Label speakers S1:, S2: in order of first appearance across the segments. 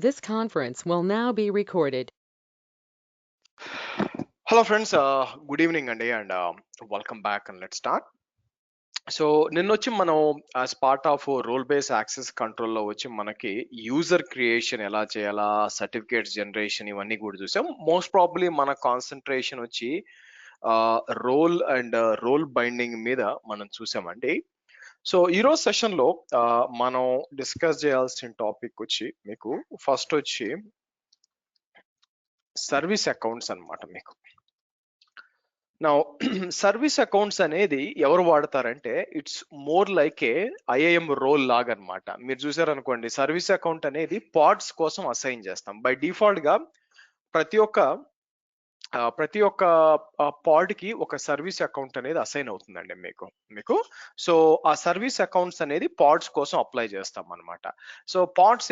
S1: This conference will now be recorded.
S2: Hello friends, good evening and welcome back and let's start. So నిన్నొచ్చి మనం as part of role based access కంట్రోల్లో వచ్చి మనకి user creation ఎలా చేయాలా, certificates generation ఇవన్నీ కూడా చూసాం. మోస్ట్ ప్రాబబ్లీ మన కాన్సన్ట్రేషన్ వచ్చి రోల్ అండ్ రోల్ బైండింగ్ మీద మనం చూసామండి. సో ఈరోజు సెషన్లో మనం డిస్కస్ చేయాల్సిన టాపిక్ వచ్చి మీకు ఫస్ట్ వచ్చి సర్వీస్ అకౌంట్స్ అన్నమాట. మీకు నా సర్వీస్ అకౌంట్స్ అనేది ఎవరు వాడతారంటే it's more like a IAM role లాగా అనమాట. మీరు చూసారనుకోండి, సర్వీస్ అకౌంట్ అనేది పాడ్స్ కోసం అసైన్ చేస్తాం. బై డిఫాల్ట్ గా ప్రతి ఒక్క పాడ్ కి ఒక సర్వీస్ అకౌంట్ అనేది అసైన్ అవుతుందండి మీకు. సో ఆ సర్వీస్ అకౌంట్స్ అనేది పాడ్స్ కోసం అప్లై చేస్తాం అనమాట. సో పాడ్స్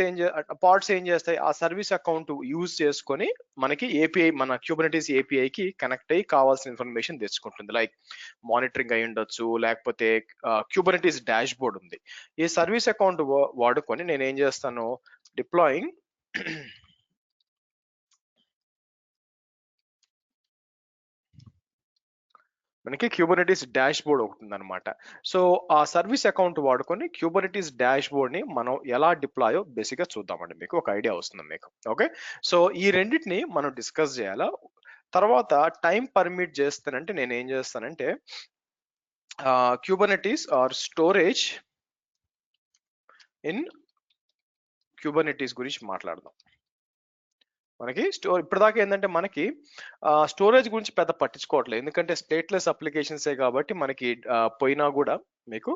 S2: ఏం చేస్తాయి, ఆ సర్వీస్ అకౌంట్ యూజ్ చేసుకొని మనకి ఏపీఐ, మన క్యూబర్నెటీస్ ఏపీఐకి కనెక్ట్ అయ్యి కావాల్సిన ఇన్ఫర్మేషన్ తెచ్చుకుంటుంది. లైక్ మానిటరింగ్ అయి ఉండొచ్చు, లేకపోతే క్యూబర్నెటీస్ డాష్ బోర్డ్ ఉంది. ఈ సర్వీస్ అకౌంట్ వాడుకొని నేను ఏం చేస్తాను, డిప్లాయింగ్ మనకి క్యూబర్నెటీస్ డాష్ బోర్డ్ ఒకటి ఉందన్నమాట. సో ఆ సర్వీస్ అకౌంట్ వాడుకొని క్యూబర్నెటీస్ డాష్ బోర్డ్ ని మనం ఎలా డిప్లాయో బేసిక్ గా చూద్దామండి. మీకు ఒక ఐడియా వస్తుంది మీకు. ఓకే, సో ఈ రెండింటిని మనం డిస్కస్ చేయాలా. తర్వాత టైం పర్మిట్ చేస్తానంటే నేను ఏం చేస్తానంటే Kubernetes are storage in Kubernetes గురించి మాట్లాడదాం. మనకి ఇప్పటిదాకా ఏంటంటే మనకి స్టోరేజ్ గురించి పెద్ద పట్టించుకోవట్లేదు, ఎందుకంటే స్టేట్లెస్ అప్లికేషన్సే కాబట్టి మనకి పోయినా కూడా మీకు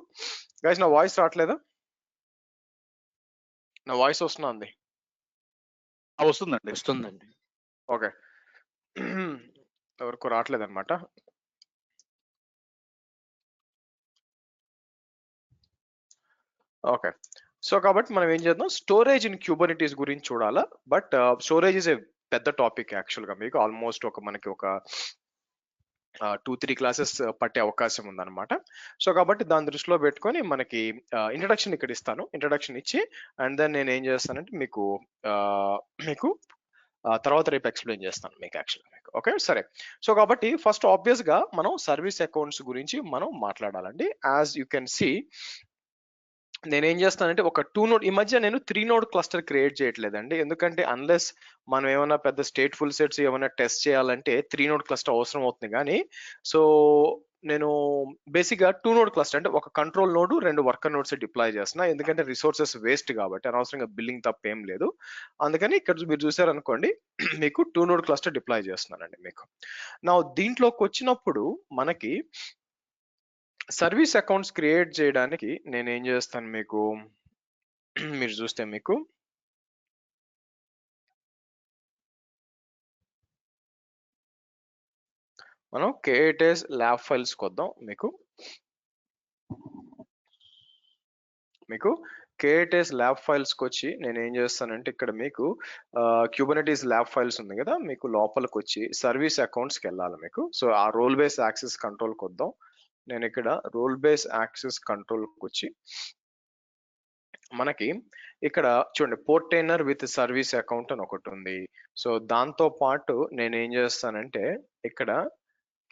S2: గైస్ నా వాయిస్ రావట్లేదా? నా వాయిస్ వస్తుంది?
S3: వస్తుందండి.
S2: ఓకే, ఎవరికి రావట్లేదు అనమాట. ఓకే, సో కాబట్టి మనం ఏం చేద్దాం, స్టోరేజ్ ఇన్ క్యూబర్నెటీస్ గురించి చూడాలా. బట్ స్టోరేజ్ ఇస్ ఏ పెద్ద టాపిక్ యాక్చువల్ గా. మీకు ఆల్మోస్ట్ మనకి ఒక 2-3 క్లాసెస్ పట్టే అవకాశం ఉందన్నమాట. సో కాబట్టి దాని దృష్టిలో పెట్టుకొని మనకి ఇంట్రడక్షన్ ఇక్కడ ఇస్తాను. ఇంట్రడక్షన్ ఇచ్చి అండ్ దెన్ నేను ఏం చేస్తానంటే మీకు తర్వాత రేపు ఎక్స్ప్లెయిన్ చేస్తాను మీకు యాక్చువల్గా మీకు. ఓకే సరే, సో కాబట్టి ఫస్ట్ ఆబ్వియస్ గా మనం సర్వీస్ అకౌంట్స్ గురించి మనం మాట్లాడాలండి. యాజ్ యూ కెన్ సీ, నేనేం చేస్తానంటే ఒక 2 నోడ్, ఈ మధ్య నేను 3 నోడ్ క్లస్టర్ క్రియేట్ చేయట్లేదండి. ఎందుకంటే అన్లెస్ మనం ఏమైనా పెద్ద స్టేట్ఫుల్ సెట్స్ ఏమైనా టెస్ట్ చేయాలంటే 3 నోడ్ క్లస్టర్ అవసరం అవుతుంది. కానీ సో నేను బేసిక్ గా 2 నోడ్ క్లస్టర్ అంటే ఒక control node, 2 worker nodes deploy చేస్తున్నా. ఎందుకంటే రిసోర్సెస్ వేస్ట్ కాబట్టి, అనవసరంగా బిల్లింగ్ తప్ప ఏం లేదు. అందుకని ఇక్కడ మీరు చూసారనుకోండి, మీకు 2 నోడ్ క్లస్టర్ డిప్లాయ్ చేస్తున్నానండి మీకు. నా దీంట్లోకి వచ్చినప్పుడు మనకి సర్వీస్ అకౌంట్స్ క్రియేట్ చేయడానికి నేను ఏం చేస్తాను మీకు, మీరు చూస్తే మీకు మనం కేటెస్ ల్యాబ్ ఫైల్స్ కొద్దాం. మీకు కేటెస్ ల్యాబ్ ఫైల్స్ కి వచ్చి నేను ఏం చేస్తానంటే ఇక్కడ మీకు క్యూబర్నెటీస్ ల్యాబ్ ఫైల్స్ ఉంది కదా, మీకు లోపలికి వచ్చి సర్వీస్ అకౌంట్స్కి వెళ్ళాలి మీకు. సో ఆ రోల్ బేస్ యాక్సెస్ కంట్రోల్ కొద్దాం. నేను ఇక్కడ రోల్ బేస్ యాక్సెస్ కంట్రోల్కి వచ్చి మనకి ఇక్కడ చూడండి, పోర్టైనర్ విత్ సర్వీస్ అకౌంట్ అని ఒకటి ఉంది. సో దాంతో పాటు నేను ఏం చేస్తానంటే ఇక్కడ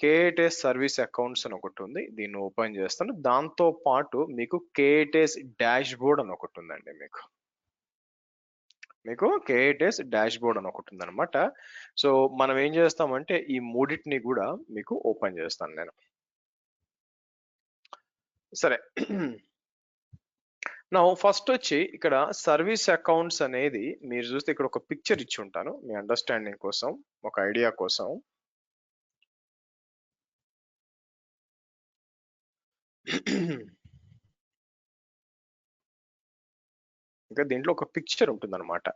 S2: కేటెస్ సర్వీస్ అకౌంట్స్ అని ఒకటి ఉంది, దీన్ని ఓపెన్ చేస్తాను. దాంతో పాటు మీకు కేటెస్ డాష్ బోర్డ్ అని ఒకటి ఉందండి. మీకు కేటెస్ డాష్ బోర్డ్ అని ఒకటి ఉందన్నమాట. సో మనం ఏం చేస్తామంటే ఈ మూడింటిని కూడా మీకు ఓపెన్ చేస్తాను నేను. సరే, నా ఫస్ట్ వచ్చి ఇక్కడ సర్వీస్ అకౌంట్స్ అనేది మీరు చూస్తే ఇక్కడ ఒక పిక్చర్ ఇచ్చి ఉంటాను మీ అండర్స్టాండింగ్ కోసం, ఒక ఐడియా కోసం. ఇంకా దీంట్లో ఒక పిక్చర్ ఉంటుంది అనమాట.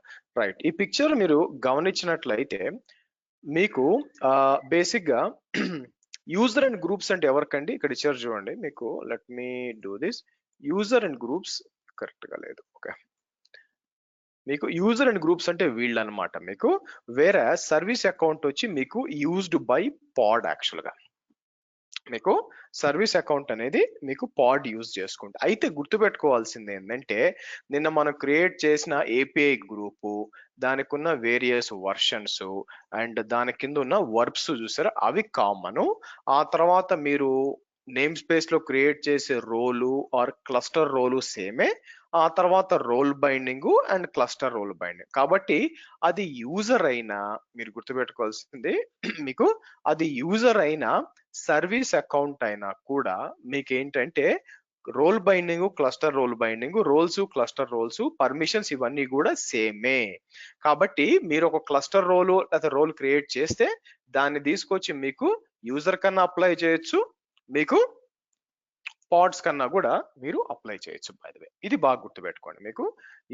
S2: రైట్, ఈ పిక్చర్ మీరు గమనించినట్లయితే మీకు బేసిక్ గా యూజర్ అండ్ గ్రూప్స్ అంటే ఎవరికండి ఇక్కడ ఇచ్చారు చూడండి మీకు. Let me do this. User and groups correct గా లేదు. ఓకే, మీకు యూజర్ అండ్ గ్రూప్స్ అంటే వీళ్ళు అనమాట మీకు. వేరే సర్వీస్ అకౌంట్ వచ్చి మీకు యూజ్డ్ బై పాడ్. యాక్చువల్ గా మీకు సర్వీస్ అకౌంట్ అనేది మీకు పాడ్ యూజ్ చేసుకుంటే, అయితే గుర్తుపెట్టుకోవాల్సింది ఏంటంటే నిన్న మనం క్రియేట్ చేసిన ఏపీఐ గ్రూపు, దానికి ఉన్న వేరియస్ వర్షన్స్ అండ్ దాని కింద ఉన్న వర్బ్స్ చూసారా అవి కామన్. ఆ తర్వాత మీరు నేమ్ స్పేస్ లో క్రియేట్ చేసే రోలు ఆర్ క్లస్టర్ రోలు సేమే. ఆ తర్వాత role binding and cluster role binding. కాబట్టి అది యూజర్ అయినా మీరు గుర్తుపెట్టుకోవాల్సింది మీకు అది యూజర్ అయినా సర్వీస్ అకౌంట్ అయినా కూడా మీకు ఏంటంటే role binding cluster role binding roles cluster roles permissions ఇవన్నీ కూడా సేమే. కాబట్టి మీరు ఒక క్లస్టర్ రోల్ లేదా రోల్ క్రియేట్ చేస్తే దాన్ని తీసుకొచ్చి మీకు యూజర్ కన్నా అప్లై చేయొచ్చు, మీకు పాడ్స్ కన్నా కూడా మీరు అప్లై చేయొచ్చు. బై ద వే ఇది బాగా గుర్తుపెట్టుకోండి, మీకు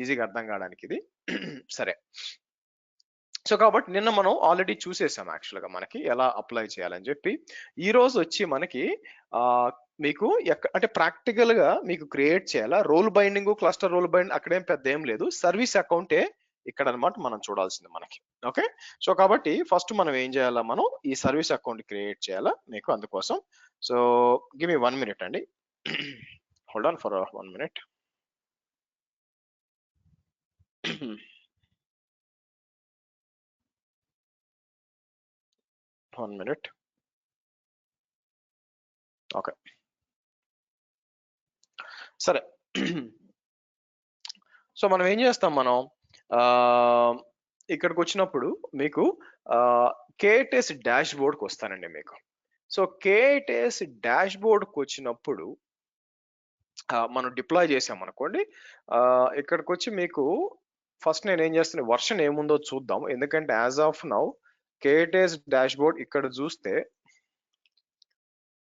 S2: ఈజీగా అర్థం కావడానికి ఇది. సరే, సో కాబట్టి నిన్న మనం ఆల్రెడీ చూసేసాం యాక్చువల్గా మనకి ఎలా అప్లై చేయాలని చెప్పి. ఈ రోజు వచ్చి మనకి మీకు అంటే ప్రాక్టికల్ గా మీకు క్రియేట్ చేయాలా role binding cluster role binding అక్కడేం పెద్ద ఏం లేదు, సర్వీస్ అకౌంటే ఇక్కడ అనమాట మనం చూడాల్సింది మనకి. ఓకే, సో కాబట్టి ఫస్ట్ మనం ఏం చేయాలా, మనం ఈ సర్వీస్ అకౌంట్ క్రియేట్ చేయాలా మీకు అందుకోసం. సో గివ్ మీ 1 minute అండి, hold on for 1 minute. Okay, సరే. సో మనం ఏం చేస్తాం, మనం ఇక్కడికి వచ్చినప్పుడు మీకు కేటెస్ డాష్ బోర్డ్కి వస్తానండి మీకు. సో కేటెస్ డాష్ బోర్డ్కి వచ్చినప్పుడు మనం డిప్లాయ్ చేసాం అనుకోండి, ఇక్కడికి వచ్చి మీకు ఫస్ట్ నేను ఏం చేస్తాను వర్షన్ ఏముందో చూద్దాం. ఎందుకంటే as of now k8s dashboard ఇక్కడ చూస్తే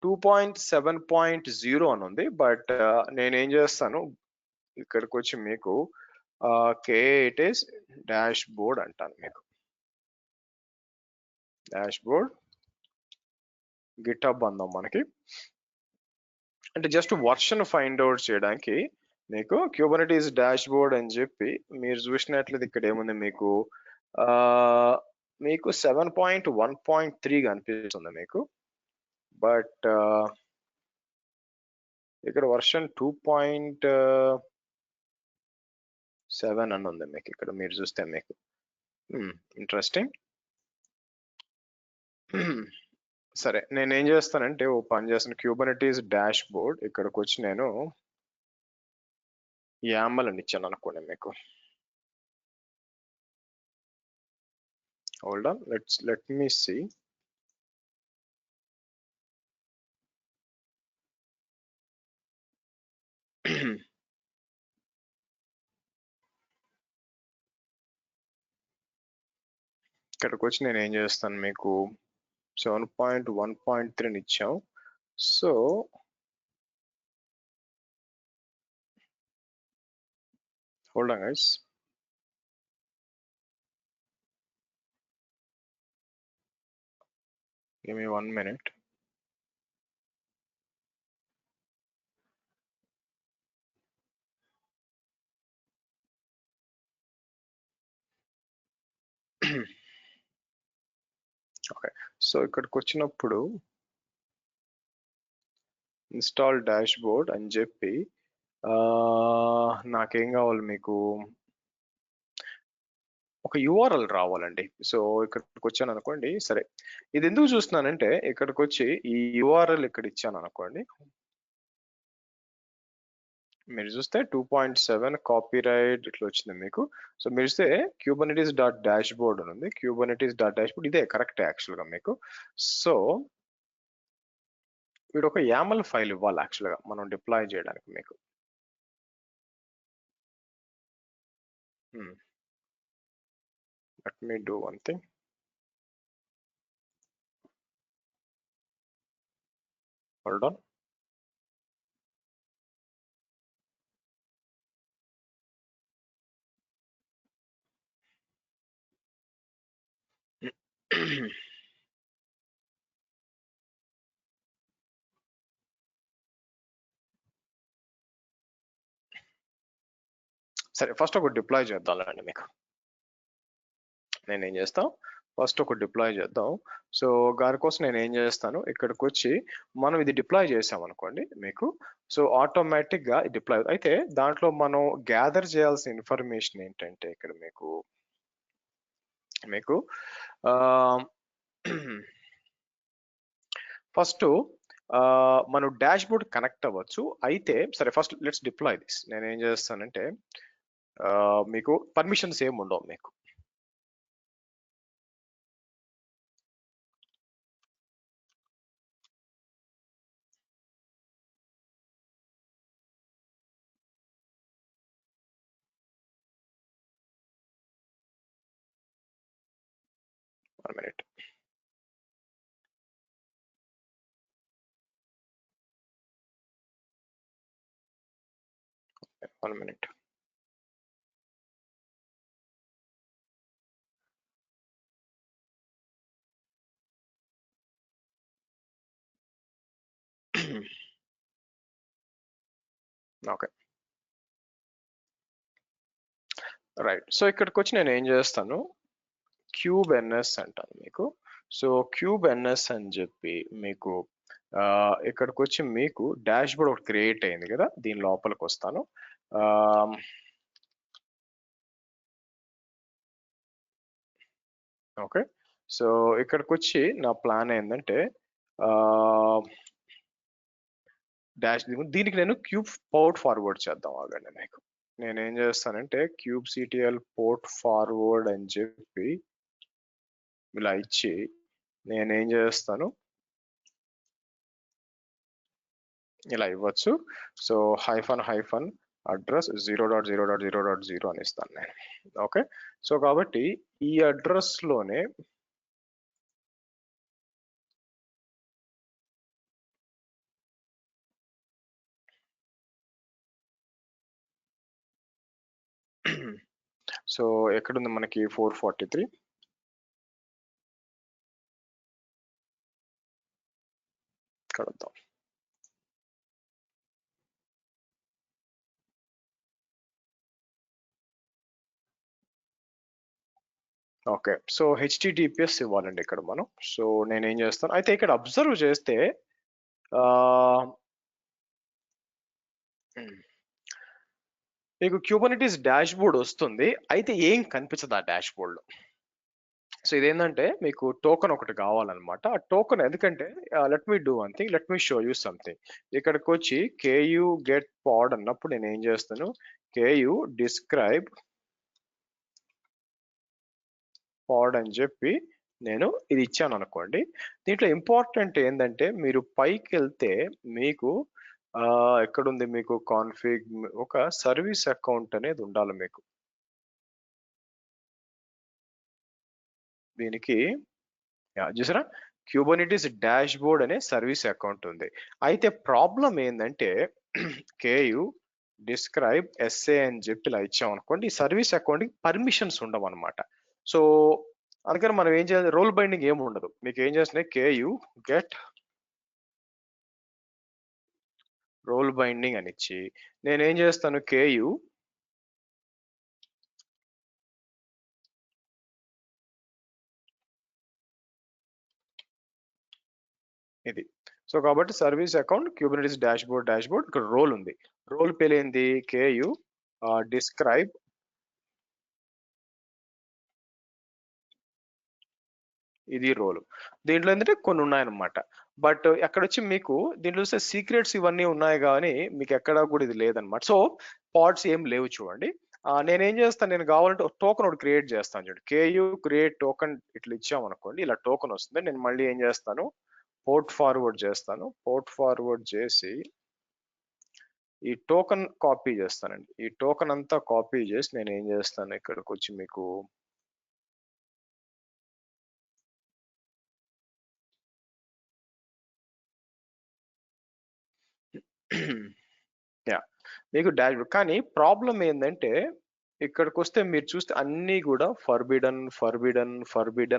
S2: 2.7.0 అని ఉంది. బట్ నేనేం చేస్తాను ఇక్కడికి వచ్చి మీకు కేటెస్ డాష్ బోర్డ్ అంటాను. మీకు డాష్ బోర్డ్ గిట్హబ్ అందాం మనకి, అంటే జస్ట్ వర్షన్ ఫైండ్ అవుట్ చేయడానికి మీకు క్యూబర్నెటీస్ డాష్ బోర్డ్ అని చెప్పి మీరు చూసినట్లయితే ఇక్కడ ఏముంది మీకు మీకు 7.1.3 కనిపిస్తుంది మీకు. బట్ ఇక్కడ వర్షన్ 2.7 అని ఉంది మీకు ఇక్కడ మీరు చూస్తే మీకు. ఇంట్రెస్టింగ్. సరే, నేను ఏం చేస్తానంటే ఓ పని చేస్తాను, క్యూబర్నెటీస్ డాష్ బోర్డ్ ఇక్కడికి వచ్చి నేను YAML అని ఇచ్చాను అనుకోండి మీకు. Hold on, let me see. ఇక్కడికి వచ్చి నేను ఏం చేస్తాను మీకు 7.1.3 అని ఇచ్చాం. So hold on guys, give me 1 minute. Okay, so ఇక్కడికి వచ్చినప్పుడు ఇన్స్టాల్ డాష్ బోర్డ్ అని చెప్పి నాకేం కావాలి మీకు ఒక యూఆర్ఎల్ రావాలండి. సో ఇక్కడికి వచ్చాను అనుకోండి. సరే, ఇది ఎందుకు చూస్తున్నానంటే ఇక్కడికి వచ్చి ఈ యూఆర్ఎల్ ఇక్కడ ఇచ్చాను అనుకోండి, మీరు చూస్తే 2.7 కాపీరైట్ ఇట్లా వచ్చింది మీకు. సో మీరు చూస్తే క్యూబర్నెటీస్ డాట్ డాష్ బోర్డ్ అని ఉంది, క్యూబర్నెటీస్ డాట్ డాష్ బోర్డ్ ఇదే కరెక్ట్ యాక్చువల్గా మీకు. సో వీడు ఒక YAML ఫైల్ ఇవ్వాలి యాక్చువల్గా మనం డిప్లాయ్ చేయడానికి మీకు. Let me do one thing. Hold on. సరే, ఫస్ట్ ఒక డిప్లాయ్ చేద్దాంలేండి మీకు. నేనేం చేస్తాం, ఫస్ట్ ఒక డిప్లాయ్ చేద్దాం. సో దానికోసం నేను ఏం చేస్తాను, ఇక్కడికి వచ్చి మనం ఇది డిప్లాయ్ చేసాం అనుకోండి మీకు. సో ఆటోమేటిక్ గా డిప్లాయ్ అయితే దాంట్లో మనం గ్యాదర్ చేయాల్సిన ఇన్ఫర్మేషన్ ఏంటంటే ఇక్కడ మీకు మీకు ఫస్ట్ మనం డాష్ బోర్డ్ కనెక్ట్ అవ్వచ్చు. అయితే సరే, ఫస్ట్ లెట్స్ డిప్లాయ్ దిస్. నేను ఏం చేస్తానంటే మీకు పర్మిషన్స్ ఏమి ఉండవు మీకు. One minute. One minute. Okay, right. So ఇక్కడికి వచ్చి నేను ఏం చేస్తాను, క్యూబ్ ఎన్ఎస్ అంటాను మీకు. సో క్యూబ్ ఎన్ఎస్ అని చెప్పి మీకు ఇక్కడికి వచ్చి మీకు డాష్ బోర్డ్ ఒకటి క్రియేట్ అయింది కదా, దీని లోపలికి వస్తాను. ఓకే, సో ఇక్కడికి వచ్చి నా ప్లాన్ ఏంటంటే డాష్ దీనికి నేను క్యూబ్ పోర్ట్ ఫార్వర్డ్ చేద్దాం ఆగండి. మీకు నేను ఏం చేస్తానంటే క్యూబ్ సిటిఎల్ పోర్ట్ ఫార్వర్డ్ అని చెప్పి ఇలా ఇచ్చి నేనేం చేస్తాను, ఇలా ఇవ్వచ్చు. సో హైఫన్ అడ్రస్ 0.0.0.0 అని ఇస్తాను నేను. ఓకే, సో కాబట్టి ఈ అడ్రస్ లోనే సో ఎక్కడుంది మనకి 443. కడతాం. ఓకే, సో హెచ్టిటిపిఎస్ ఇవ్వాలండి ఇక్కడ మనం. సో నేనేం చేస్తాను, అయితే ఇక్కడ అబ్జర్వ్ చేస్తే మీకు క్యూబర్నెటీస్ డాష్ బోర్డ్ వస్తుంది, అయితే ఏం కనిపించదు ఆ డాష్ బోర్డ్ లో. సో ఇదేంటంటే మీకు టోకెన్ ఒకటి కావాలన్నమాట. ఆ టోకెన్ ఎందుకంటే let me do one thing, let me show you something. ఇక్కడికి వచ్చి కేయూ గెట్ పాడ్ అన్నప్పుడు నేను ఏం చేస్తాను, కేయూ డిస్క్రైబ్ పాడ్ అని చెప్పి నేను ఇది ఇచ్చాను అనుకోండి. దీంట్లో ఇంపార్టెంట్ ఏంటంటే మీరు పైకి వెళ్తే మీకు ఎక్కడుంది మీకు కాన్ఫిగ్, ఒక సర్వీస్ అకౌంట్ అనేది ఉండాలి మీకు. దీనికి చూసారా, క్యూబర్నెటీస్ డాష్ బోర్డ్ అనే సర్వీస్ అకౌంట్ ఉంది. అయితే ప్రాబ్లం ఏంటంటే కేయూ డిస్క్రైబ్ ఎస్ఏ అని చెప్పి ఇలా ఇచ్చాం అనుకోండి, ఈ సర్వీస్ అకౌంట్ కి పర్మిషన్స్ ఉండవు అనమాట. సో అందుకని మనం ఏం చేయాలి, రోల్ బైండింగ్ ఏమి ఉండదు. మీకు ఏం చేస్తున్నాయి, కేయూ గెట్ రోల్ బైండింగ్ అని ఇచ్చి నేనేం చేస్తాను, కేయూ ఇది. సో కాబట్టి service account Kubernetes dash board ఇక్కడ రోల్ ఉంది. రోల్ పేలేంది కేయూ డిస్క్రైబ్ ఇది రోల్. దీంట్లో ఏంటంటే కొన్ని ఉన్నాయన్నమాట. బట్ అక్కడ వచ్చి మీకు దీంట్లో చూస్తే సీక్రెట్స్ ఇవన్నీ ఉన్నాయి కానీ మీకు ఎక్కడా కూడా ఇది లేదనమాట. సో పాడ్స్ ఏం లేవు చూడండి. నేనేం చేస్తాను, నేను కావాలంటే ఒక టోకెన్ ఒకటి క్రియేట్ చేస్తాను చూడండి. కేయూ క్రియేట్ టోకెన్ ఇట్లా ఇచ్చామనుకోండి, ఇలా టోకెన్ వస్తుంది. నేను మళ్ళీ ఏం చేస్తాను, పోర్ట్ ఫార్వర్డ్ చేస్తాను. పోర్ట్ ఫార్వర్డ్ చేసి ఈ టోకెన్ కాపీ చేస్తానండి. ఈ టోకెన్ అంతా కాపీ చేసి నేను ఏం చేస్తాను, ఇక్కడికి వచ్చి మీకు యా మీకు డాష్ బోర్డ్. కానీ ప్రాబ్లం ఏంటంటే ఇక్కడికి వస్తే మీరు చూస్తే అన్ని కూడా ఫర్బిడన్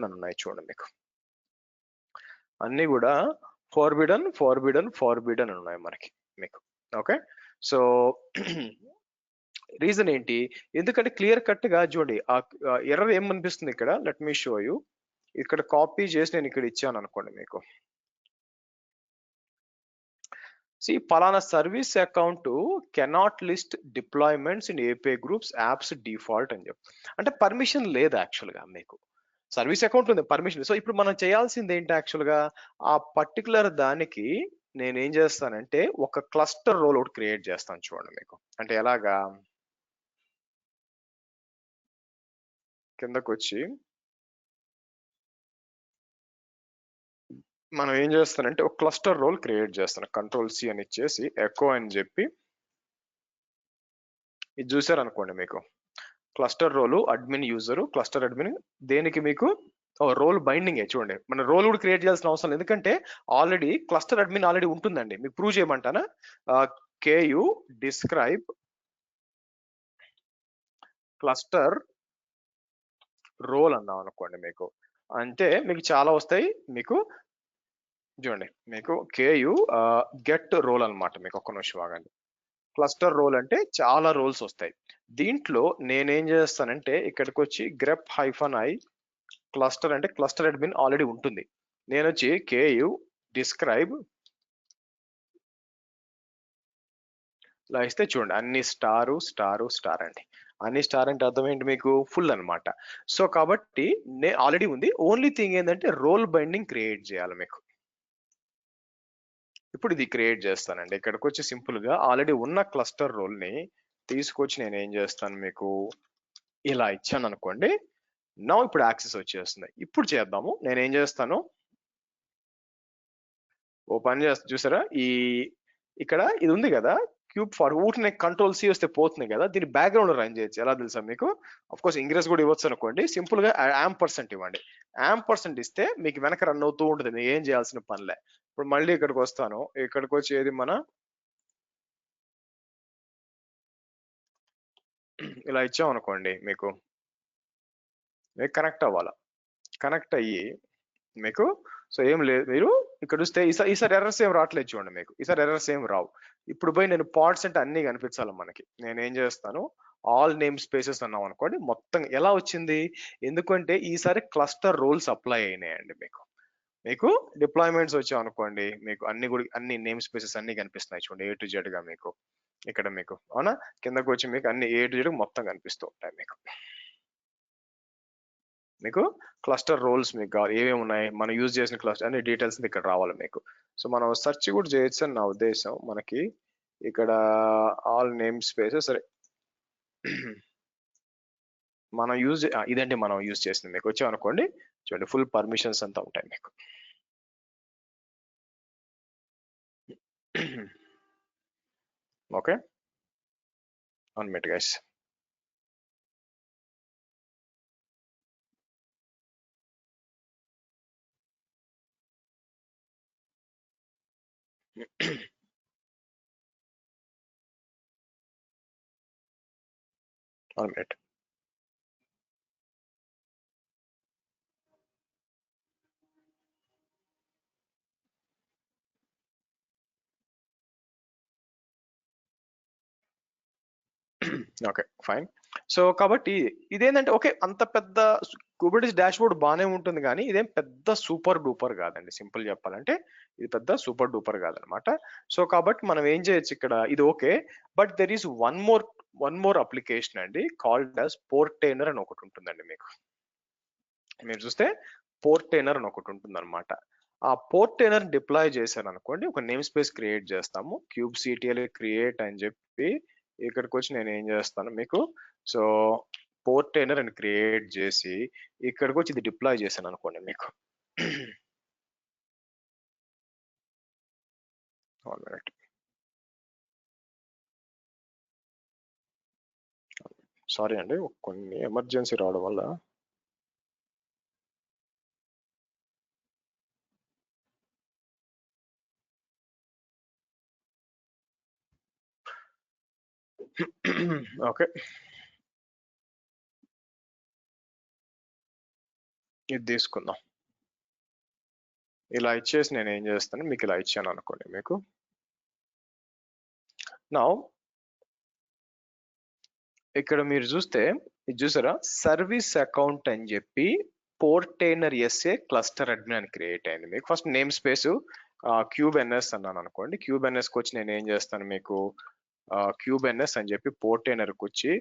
S2: అని ఉన్నాయి చూడండి. మీకు అన్ని కూడా ఫార్బిడన్ అని ఉన్నాయి మనకి మీకు. ఓకే, సో రీజన్ ఏంటి, ఎందుకంటే క్లియర్ కట్ గా చూడండి ఆ ఎర్రర్ ఏమనిపిస్తుంది ఇక్కడ. Let me show you. ఇక్కడ కాపీ చేసి నేను ఇక్కడ ఇచ్చాను అనుకోండి మీకు. పలానా service account cannot list deployments in API groups apps default అని చెప్పి, అంటే పర్మిషన్ లేదు యాక్చువల్ గా మీకు. సర్వీస్ అకౌంట్ ఉంది పర్మిషన్. సో ఇప్పుడు మనం చేయాల్సింది ఏంటి యాక్చువల్గా, ఆ పర్టికులర్ దానికి నేనేం చేస్తానంటే ఒక క్లస్టర్ రోల్ ఒకటి క్రియేట్ చేస్తాను చూడండి మీకు. అంటే ఎలాగా, కిందకు వచ్చి మనం ఏం చేస్తానంటే ఒక క్లస్టర్ రోల్ క్రియేట్ చేస్తాను. కంట్రోల్-C అని ఇచ్చేసి ఎకో అని చెప్పి ఇది చూసారనుకోండి మీకు క్లస్టర్ రోలు అడ్మిన్ యూజరు క్లస్టర్ అడ్మిన్ దేనికి మీకు రోల్ బైండింగ్ చూడండి. మన రోల్ కూడా క్రియేట్ చేయాల్సిన అవసరం లేదు, ఎందుకంటే ఆల్రెడీ క్లస్టర్ అడ్మిన్ ఆల్రెడీ ఉంటుందండి. మీకు ప్రూవ్ చేయమంటానా, కేయు డిస్క్రైబ్ క్లస్టర్ రోల్ అన్నాం అనుకోండి మీకు, అంటే మీకు చాలా వస్తాయి. మీకు చూడండి మీకు కేయు గెట్ రోల్ అన్నమాట. మీకు ఒక్క నిమిషం ఆగండి. క్లస్టర్ రోల్ అంటే చాలా రోల్స్ వస్తాయి. దీంట్లో నేనేం చేస్తానంటే ఇక్కడికి వచ్చి గ్రెప్ -i క్లస్టర్ అంటే క్లస్టర్ అడ్మిన్ ఆల్రెడీ ఉంటుంది. నేను వచ్చి కేయు డిస్క్రైబ్ ఇలా ఇస్తే చూడండి అన్ని స్టార్ అండి. అన్ని స్టార్ అంటే అర్థం ఏంటి మీకు, ఫుల్ అన్నమాట. సో కాబట్టి ఆల్రెడీ ఉంది, ఓన్లీ థింగ్ ఏంటంటే రోల్ బైండింగ్ క్రియేట్ చేయాలి మీకు. ఇప్పుడు ఇది క్రియేట్ చేస్తానండి. ఇక్కడికి వచ్చి సింపుల్ గా ఆల్రెడీ ఉన్న క్లస్టర్ రోల్ ని తీసుకొచ్చి నేను ఏం చేస్తాను మీకు ఇలా ఇచ్చాను అనుకోండి. నా ఇప్పుడు యాక్సెస్ వచ్చేస్తుంది. ఇప్పుడు చేద్దాము. నేను ఏం చేస్తాను, ఓ పని చేస్తా చూసారా, ఇక్కడ ఇది ఉంది కదా క్యూబ్ ఫార్ ఊటిని కంట్రోల్-C వస్తే పోతుంది కదా, దీని బ్యాక్గ్రౌండ్ రన్ చేయొచ్చు. ఎలా తెలుసా మీకు, అఫ్ కోర్స్ ఇంగ్రెస్ కూడా ఇవ్వచ్చు అనుకోండి. సింపుల్ గా %, ఇవ్వండి. %, ఇస్తే మీకు వెనక రన్ అవుతూ ఉంటుంది, మీకు ఏం చేయాల్సిన పనిలే. ఇప్పుడు మళ్ళీ ఇక్కడికి వస్తాను. ఇక్కడికి వచ్చి ఏది మన ఇలా ఇచ్చాం అనుకోండి మీకు కనెక్ట్ అవ్వాలా. కనెక్ట్ అయ్యి మీకు సో ఏం లేదు, మీరు ఇక్కడ చూస్తే ఈసారి ఎర్రర్స్ ఏం రావట్లేదు చూడండి మీకు. ఈసారి ఎర్రర్స్ ఏం రావు. ఇప్పుడు పోయి నేను పాడ్స్ అంటే అన్ని కనిపించాలి మనకి. నేను ఏం చేస్తాను, ఆల్ నేమ్ స్పేసెస్ అన్నాం అనుకోండి, మొత్తం ఎలా వచ్చింది, ఎందుకంటే ఈసారి క్లస్టర్ రోల్స్ అప్లై అయినాయండి మీకు. మీకు డిప్లాయ్మెంట్స్ వచ్చాం అనుకోండి, మీకు అన్ని నేమ్ స్పేసెస్ అన్ని కనిపిస్తున్నాయి చూడండి, A to Z గా మీకు ఇక్కడ మీకు. అవునా, కిందకు వచ్చి మీకు అన్ని A to Z మొత్తం కనిపిస్తూ ఉంటాయి మీకు. మీకు క్లస్టర్ రోల్స్ మీకు కావాలి ఏమేమి ఉన్నాయి, మనం యూజ్ చేసిన క్లస్టర్ అన్ని డీటెయిల్స్ ఇక్కడ రావాలి మీకు. సో మనం సెర్చ్ కూడా చేయొచ్చు అని నా ఉద్దేశం. మనకి ఇక్కడ ఆల్ నేమ్ స్పేసెస్ సరే మనం ఇదంటే మనం యూజ్ చేసింది. మీకు వచ్చాం అనుకోండి చూడండి, ఫుల్ పర్మిషన్స్ అంతా ఉంటాయి మీకు. Okay, 1 minute guys. One minute. Okay fine. So కాబట్టి ఇదేంటంటే ఓకే, అంత పెద్ద కుబర్నెటిస్ డాష్ బోర్డ్ బాగానే ఉంటుంది, కానీ ఇదేం పెద్ద సూపర్ డూపర్ కాదండి. సింపుల్ చెప్పాలంటే ఇది పెద్ద సూపర్ డూపర్ కాదనమాట. సో కాబట్టి మనం ఏం చేయొచ్చు ఇక్కడ, ఇది okay, but there is one more application అండి, కాల్డ్ యాజ్ పోర్టైనర్ అని ఒకటి ఉంటుందండి మీకు. మీరు చూస్తే పోర్టైనర్ అని ఒకటి ఉంటుంది అనమాట. ఆ పోర్టైనర్ డిప్లాయ్ చేశాను అనుకోండి, ఒక నేమ్ స్పేస్ క్రియేట్ చేస్తాము, kubectl క్రియేట్ అని చెప్పి ఇక్కడికి వచ్చి నేను ఏం చేస్తాను మీకు, సో పోర్టైనర్ అని క్రియేట్ చేసి ఇక్కడికి వచ్చి ఇది డిప్లాయ్ చేశాను అనుకోండి మీకు. సారీ అండి, కొన్ని ఎమర్జెన్సీ రావడం వల్ల ఓకే ఇది తీసుకుందాం. ఇలా ఇచ్చేసి నేను ఏం చేస్తాను మీకు ఇలా ఇచ్చాను అనుకోండి మీకు. నా ఇక్కడ మీరు చూస్తే ఇది చూసారా, సర్వీస్ అకౌంట్ అని చెప్పి పోర్టైనర్ ఎస్ఏ క్లస్టర్ అడ్మిన్ అని క్రియేట్ అయింది మీకు. ఫస్ట్ నేమ్ స్పేస్ క్యూబ్ఎన్ఎస్ అన్నాను అనుకోండి. క్యూబ్ఎన్ఎస్కి వచ్చి నేను ఏం చేస్తాను మీకు, క్యూబ్ఎన్ఎస్ అని చెప్పి పోర్టైనర్కి వచ్చి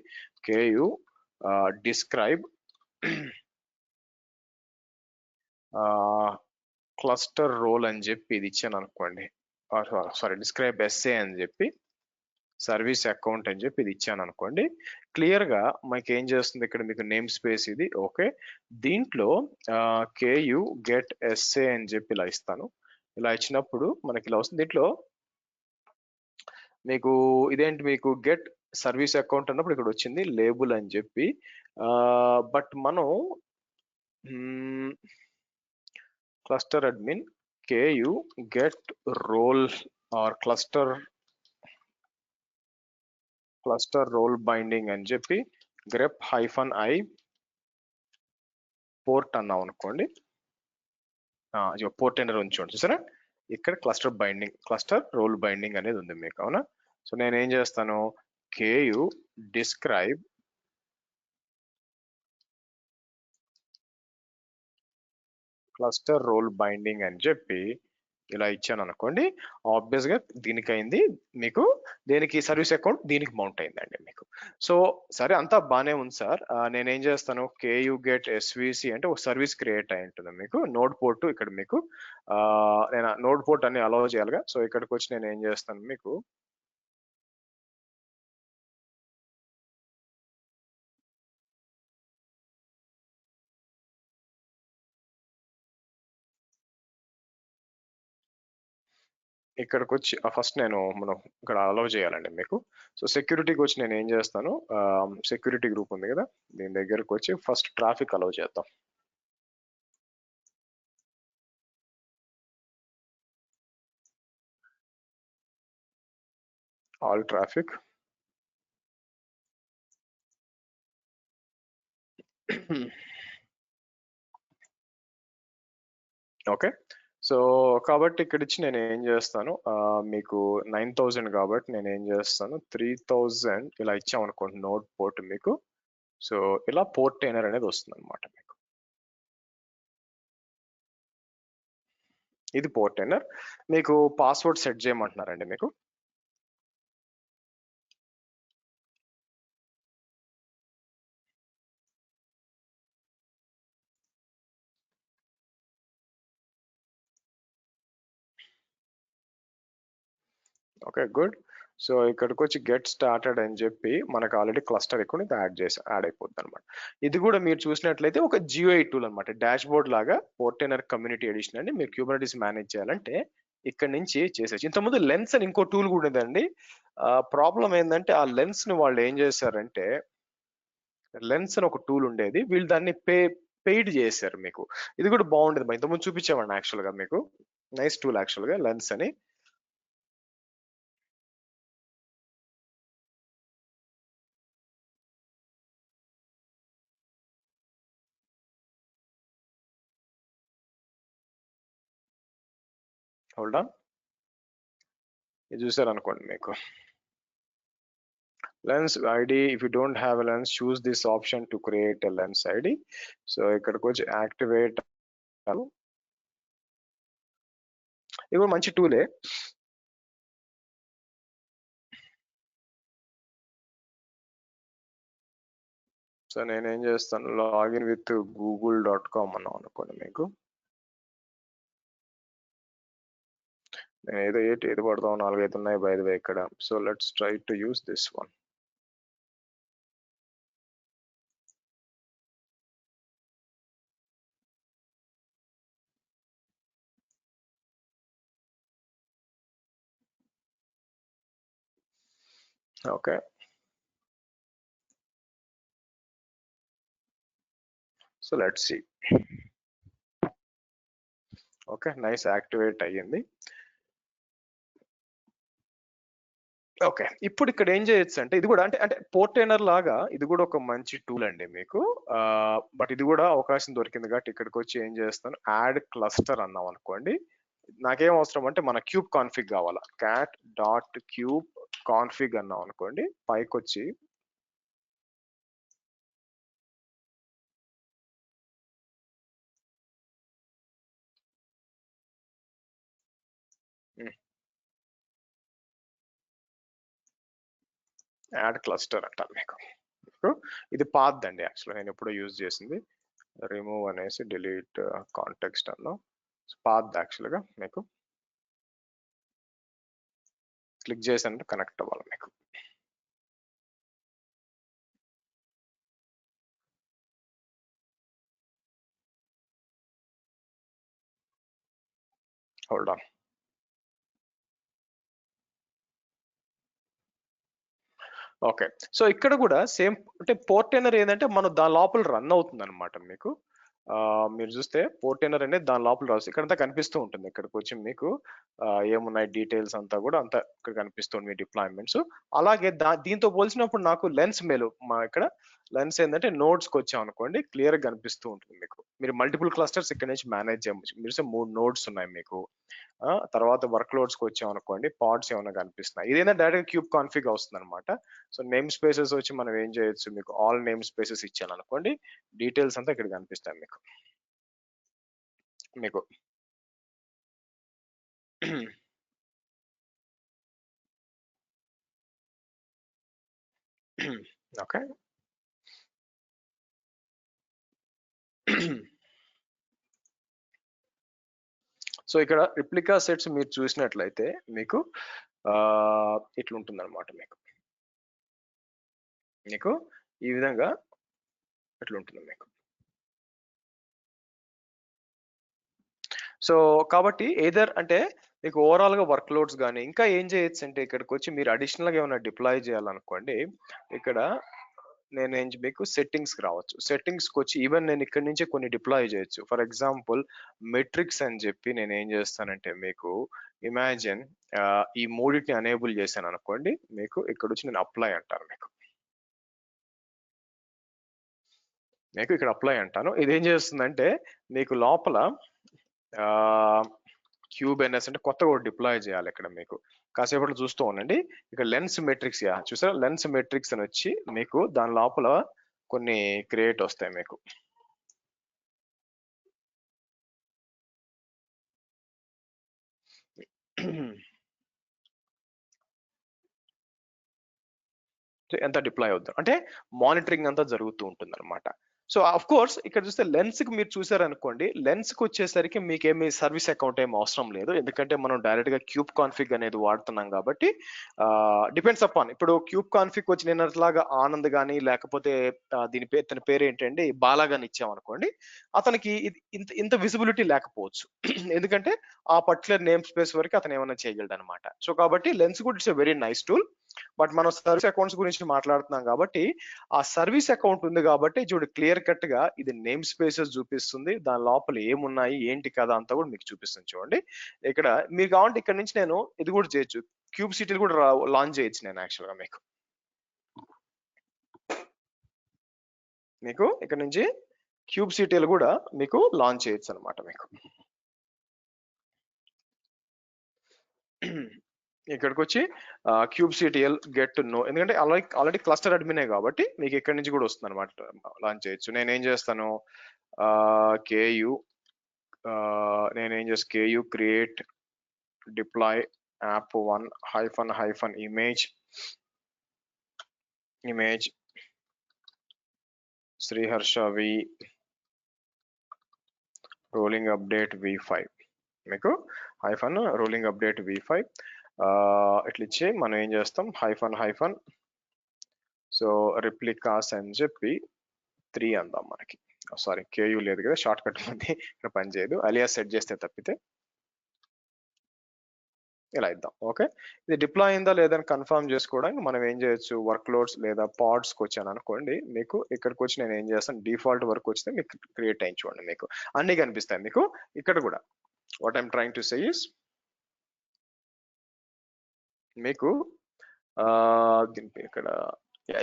S2: కేయు డిస్క్రైబ్ క్లస్టర్ రోల్ అని చెప్పి ఇది ఇచ్చాను అనుకోండి, సారీ డిస్క్రైబ్ ఎస్ఏ అని చెప్పి సర్వీస్ అకౌంట్ అని చెప్పి ఇది ఇచ్చాను అనుకోండి, క్లియర్ గా మనకి ఏం చేస్తుంది ఇక్కడ మీకు నేమ్ స్పేస్ ఇది ఓకే. దీంట్లో కేయు గెట్ ఎస్ఏ అని చెప్పి ఇలా ఇస్తాను. ఇలా ఇచ్చినప్పుడు మనకి ఇలా వస్తుంది. దీంట్లో మీకు ఇదేంటి, మీకు గెట్ సర్వీస్ అకౌంట్ అన్నప్పుడు ఇక్కడ వచ్చింది లేబుల్ అని చెప్పి. బట్ మనం cluster admin KU get role or cluster role binding అని చెప్పి గ్రెప్ -i పోర్ట్ అన్నాం అనుకోండి, పోర్ట్ ఎంటర్ ఉంచండి. చూసారా ఇక్కడ క్లస్టర్ రోల్ బైండింగ్ అనేది ఉంది మీకు, అవునా? సో నేను ఏం చేస్తాను, KU describe cluster role binding అని చెప్పి ఇలా ఇచ్చాను అనుకోండి, ఆబ్వియస్ గా దీనికి అయింది మీకు, దేనికి సర్వీస్ అకౌంట్ దీనికి మౌంట్ అయిందండి మీకు. సో సరే అంతా బానే ఉంది సార్, నేనేం చేస్తాను, కేయు గెట్ ఎస్విసి అంటే ఒక సర్వీస్ క్రియేట్ అయి ఉంటుంది మీకు నోడ్ పోర్ట్. ఇక్కడ మీకు నేను నోడ్ పోర్ట్ అన్ని అలౌ చేయాలిగా. సో ఇక్కడికి వచ్చి నేను ఏం చేస్తాను, మీకు ఇక్కడికి వచ్చి ఫస్ట్ మనం ఇక్కడ అలౌ చేయాలండి మీకు. సో సెక్యూరిటీకి వచ్చి నేను ఏం చేస్తాను, సెక్యూరిటీ గ్రూప్ ఉంది కదా, దీని దగ్గరకు వచ్చి ఫస్ట్ ట్రాఫిక్ అలౌ చేద్దాం. All traffic okay. సో కాబట్టి ఇక్కడ ఇచ్చి నేను ఏం చేస్తాను, మీకు 9000 కాబట్టి నేను ఏం చేస్తాను 3000 ఇలా ఇచ్చాం అనుకోండి నోడ్ పోర్ట్ మీకు. సో ఇలా పోర్ట్ టైనర్ అనేది వస్తుంది అనమాట మీకు. ఇది పోర్ట్ టైనర్. మీకు పాస్వర్డ్ సెట్ చేయమంటున్నారండి మీకు. Okay good. సో ఇక్కడికి వచ్చి గెట్ స్టార్టెడ్ అని చెప్పి మనకు ఆల్రెడీ క్లస్టర్ ఇక్కడ యాడ్ అయిపోద్ది అనమాట. ఇది కూడా మీరు చూసినట్లయితే ఒక GUI టూల్ అనమాట, డాష్ బోర్డ్ లాగా పోర్టైనర్ కమ్యూనిటీ ఎడిషన్ అని మీరు క్యూబర్నెటిస్ మేనేజ్ చేయాలంటే ఇక్కడ నుంచి చేసేసి. ఇంతకుముందు లెన్స్ అని ఇంకో టూల్ కూడా ఉందండి. ప్రాబ్లం ఏంటంటే ఆ లెన్స్ ని వాళ్ళు ఏం చేశారంటే, లెన్స్ అని ఒక టూల్ ఉండేది, వీళ్ళు దాన్ని పెయిడ్ చేశారు మీకు. ఇది కూడా బాగుండేది, ఇంతకుముందు చూపించామండి యాక్చువల్ గా మీకు. నైస్ టూల్ యాక్చువల్ గా లెన్స్ అని. హోల్డ్ ఆన్, ఇది చూసారు అనుకోండి మీకు lens ID. If you don't have a lens choose this option to create a lens ID. So ఇక్కడికి వచ్చి యాక్టివేట్, ఇది కూడా మంచి టూలే. సో నేనేం చేస్తాను, లాగిన్ విత్ google.com అన్నాం అనుకోండి మీకు. నేను ఏది పడతాం, 4-5 ఉన్నాయి బై ది వే ఇక్కడ. So let's try to use this one. Okay. So let's see. Okay nice, activate అయ్యింది. ఓకే ఇప్పుడు ఇక్కడ ఏం చేయొచ్చు అంటే, ఇది కూడా అంటే పోర్టైనర్ లాగా ఇది కూడా ఒక మంచి టూల్ అండి మీకు. బట్ ఇది కూడా అవకాశం దొరికింది కాబట్టి ఇక్కడికి వచ్చి ఏం చేస్తాను, యాడ్ క్లస్టర్ అన్నాం అనుకోండి. నాకేం అవసరం అంటే మన క్యూబ్ కాన్ఫిగ్ కావాలా, cat.cube కాన్ఫిగ్ అన్నాం అనుకోండి, పైకి వచ్చి యాడ్ క్లస్టర్ అంటారు మీకు. ఇది పాత్ అండి యాక్చువల్గా, నేను ఎప్పుడో యూజ్ చేసింది. రిమూవ్ అనేసి డిలీట్ కాంటెక్స్ట్ అన్నాం. పాత్ యాక్చువల్గా మీకు క్లిక్ చేసానంటే కనెక్ట్ అవ్వాలి మీకు. Hold on. ఓకే, సో ఇక్కడ కూడా సేమ్, అంటే పోర్టైనర్ ఏంటంటే మనం దాని లోపల రన్ అవుతుంది అనమాట మీకు. మీరు చూస్తే పోర్టైనర్ అనేది దాని లోపల రావచ్చు, ఇక్కడంతా కనిపిస్తూ ఉంటుంది. ఇక్కడికి వచ్చి మీకు ఏమున్నాయి డీటెయిల్స్ అంతా కూడా అంతా ఇక్కడ కనిపిస్తుంది మీ డిప్లాయ్మెంట్స్. అలాగే దీంతో పోల్చినప్పుడు నాకు లెన్స్ మేలు, మా ఇక్కడ లెన్స్ ఏంటంటే నోడ్స్కి వచ్చాం అనుకోండి క్లియర్ గా కనిపిస్తూ ఉంటుంది మీకు. మీరు మల్టిపుల్ క్లస్టర్స్ ఇక్కడ నుంచి మేనేజ్ చేయవచ్చు. మీరు 3 నోడ్స్ ఉన్నాయి మీకు. తర్వాత వర్క్ లోడ్స్కి వచ్చాం అనుకోండి పాడ్స్ ఏమైనా కనిపిస్తున్నాయి. ఇదేంటంటే డైరెక్ట్ క్యూబ్ కాన్ఫిగ్ వస్తుంది అనమాట. సో నేమ్ స్పేసెస్ వచ్చి మనం ఏం చేయొచ్చు, మీకు ఆల్ నేమ్ స్పేసెస్ ఇచ్చాను అనుకోండి డీటెయిల్స్ అంతా ఇక్కడ కనిపిస్తాయి మీకు. ఓకే, సో ఇక్కడ రిప్లికా సెట్స్ మీరు చూసినట్లయితే మీకు ఇట్లుంటుంది అనమాట. మీకు ఈ విధంగా ఇట్లుంటుంది మీకు. సో కాబట్టి ఏదర్ అంటే మీకు ఓవరాల్ గా వర్క్ లోడ్స్ కానీ ఇంకా ఏం చేయొచ్చు అంటే ఇక్కడికి వచ్చి మీరు అడిషనల్ గా ఏమైనా డిప్లాయ్ చేయాలనుకోండి, ఇక్కడ నేను మీకు సెట్టింగ్స్ కి రావచ్చు. సెట్టింగ్స్ కి వచ్చి ఈవెన్ నేను ఇక్కడ నుంచి కొన్ని డిప్లాయ్ చేయొచ్చు. ఫర్ ఎగ్జాంపుల్ మెట్రిక్స్ అని చెప్పి నేను ఏం చేస్తానంటే మీకు ఇమాజిన్ ఈ మూడింటిని అనేబుల్ చేశాను అనుకోండి, మీకు ఇక్కడ వచ్చి నేను అప్లై అంటాను. మీకు ఇక్కడ అప్లై అంటాను. ఇది ఏం చేస్తుందంటే మీకు లోపల క్యూబ్ ఎన్ఎస్ అంటే కొత్తగా కూడా డిప్లాయ్ చేయాలి. ఇక్కడ మీకు కాసేపట్లో చూస్తూ ఉండండి. ఇక్కడ లెన్స్ మెట్రిక్స్ చూసారా, లెన్స్ మెట్రిక్స్ అని వచ్చి మీకు దాని లోపల కొన్ని క్రియేట్ వస్తాయి మీకు. ఎంత డిప్లాయ్ అవుతుంది అంటే మానిటరింగ్ అంతా జరుగుతూ ఉంటుంది అనమాట. సో అఫ్ కోర్స్ ఇక్కడ చూస్తే లెన్స్ కి మీరు చూసారనుకోండి, లెన్స్ కి వచ్చేసరికి మీకేమి సర్వీస్ అకౌంట్ ఏమి అవసరం లేదు, ఎందుకంటే మనం డైరెక్ట్ గా క్యూబ్ కాన్ఫిగ్ అనేది వాడుతున్నాం కాబట్టి. డిపెండ్స్ అపాన్, ఇప్పుడు క్యూబ్ కాన్ఫిగ్ వచ్చి నేను అట్లాగా ఆనంద్ గానీ లేకపోతే తన పేరు ఏంటండి బాలా గాని ఇచ్చామనుకోండి, అతనికి ఇంత విజిబిలిటీ లేకపోవచ్చు. ఎందుకంటే ఆ పర్టికులర్ నేమ్ స్పేస్ వరకు అతను ఏమైనా చేయగలడు అనమాట. సో కాబట్టి లెన్స్ కూడా it's a very nice tool. But మనం సర్వీస్ అకౌంట్స్ గురించి మాట్లాడుతున్నాం కాబట్టి ఆ సర్వీస్ అకౌంట్ ఉంది కాబట్టి చూడు క్లియర్ కట్ గా ఇది నేమ్ స్పేసెస్ చూపిస్తుంది, దాని లోపల ఏమున్నాయి ఏంటి కదా అంతా కూడా మీకు చూపిస్తుంది. చూడండి ఇక్కడ మీరు కావాలంటే ఇక్కడ నుంచి నేను ఇది కూడా చేయొచ్చు, క్యూబ్ సిటీలు కూడా లాంచ్ చేయొచ్చు నేను యాక్చువల్ గా మీకు ఇక్కడ నుంచి క్యూబ్ సిటీలు కూడా మీకు లాంచ్ చేయొచ్చు అనమాట మీకు. ఇక్కడికి వచ్చి క్యూబ్ సిటిఎల్ గెట్ నో, ఎందుకంటే ఆల్రెడీ క్లస్టర్ అడ్మినే కాబట్టి మీకు ఇక్కడి నుంచి కూడా వస్తుంది అనమాట, లాంచ్ చేయొచ్చు. నేనేం చేస్తాను KU KU create deploy app 1 image Sriharsha V rolling update v5 మీకు రోలింగ్ అప్డేట్ v5 ఇట్లా ఇచ్చి మనం ఏం చేస్తాం హైఫన్ సో రిప్లికాస్ అని చెప్పి 3 అందాం. మనకి సారీ కేయూ లేదు కదా, షార్ట్ కట్ ఉంది ఇక్కడ పనిచేయదు, అలియాస్ సెట్ చేస్తే తప్పితే ఇలా ఇద్దాం. ఓకే, ఇది డిప్లాయ్ అయిందా లేదని కన్ఫర్మ్ చేసుకోవడానికి మనం ఏం చేయొచ్చు, వర్క్ లోడ్స్ లేదా పాడ్స్కి వచ్చాను అనుకోండి, మీకు ఇక్కడికి వచ్చి నేను ఏం చేస్తాను డిఫాల్ట్ వర్క్ వచ్చితే మీకు క్రియేట్ అయ్యి చూడండి, మీకు అన్ని కనిపిస్తాయి. మీకు ఇక్కడ కూడా what I'm trying to say is మీకు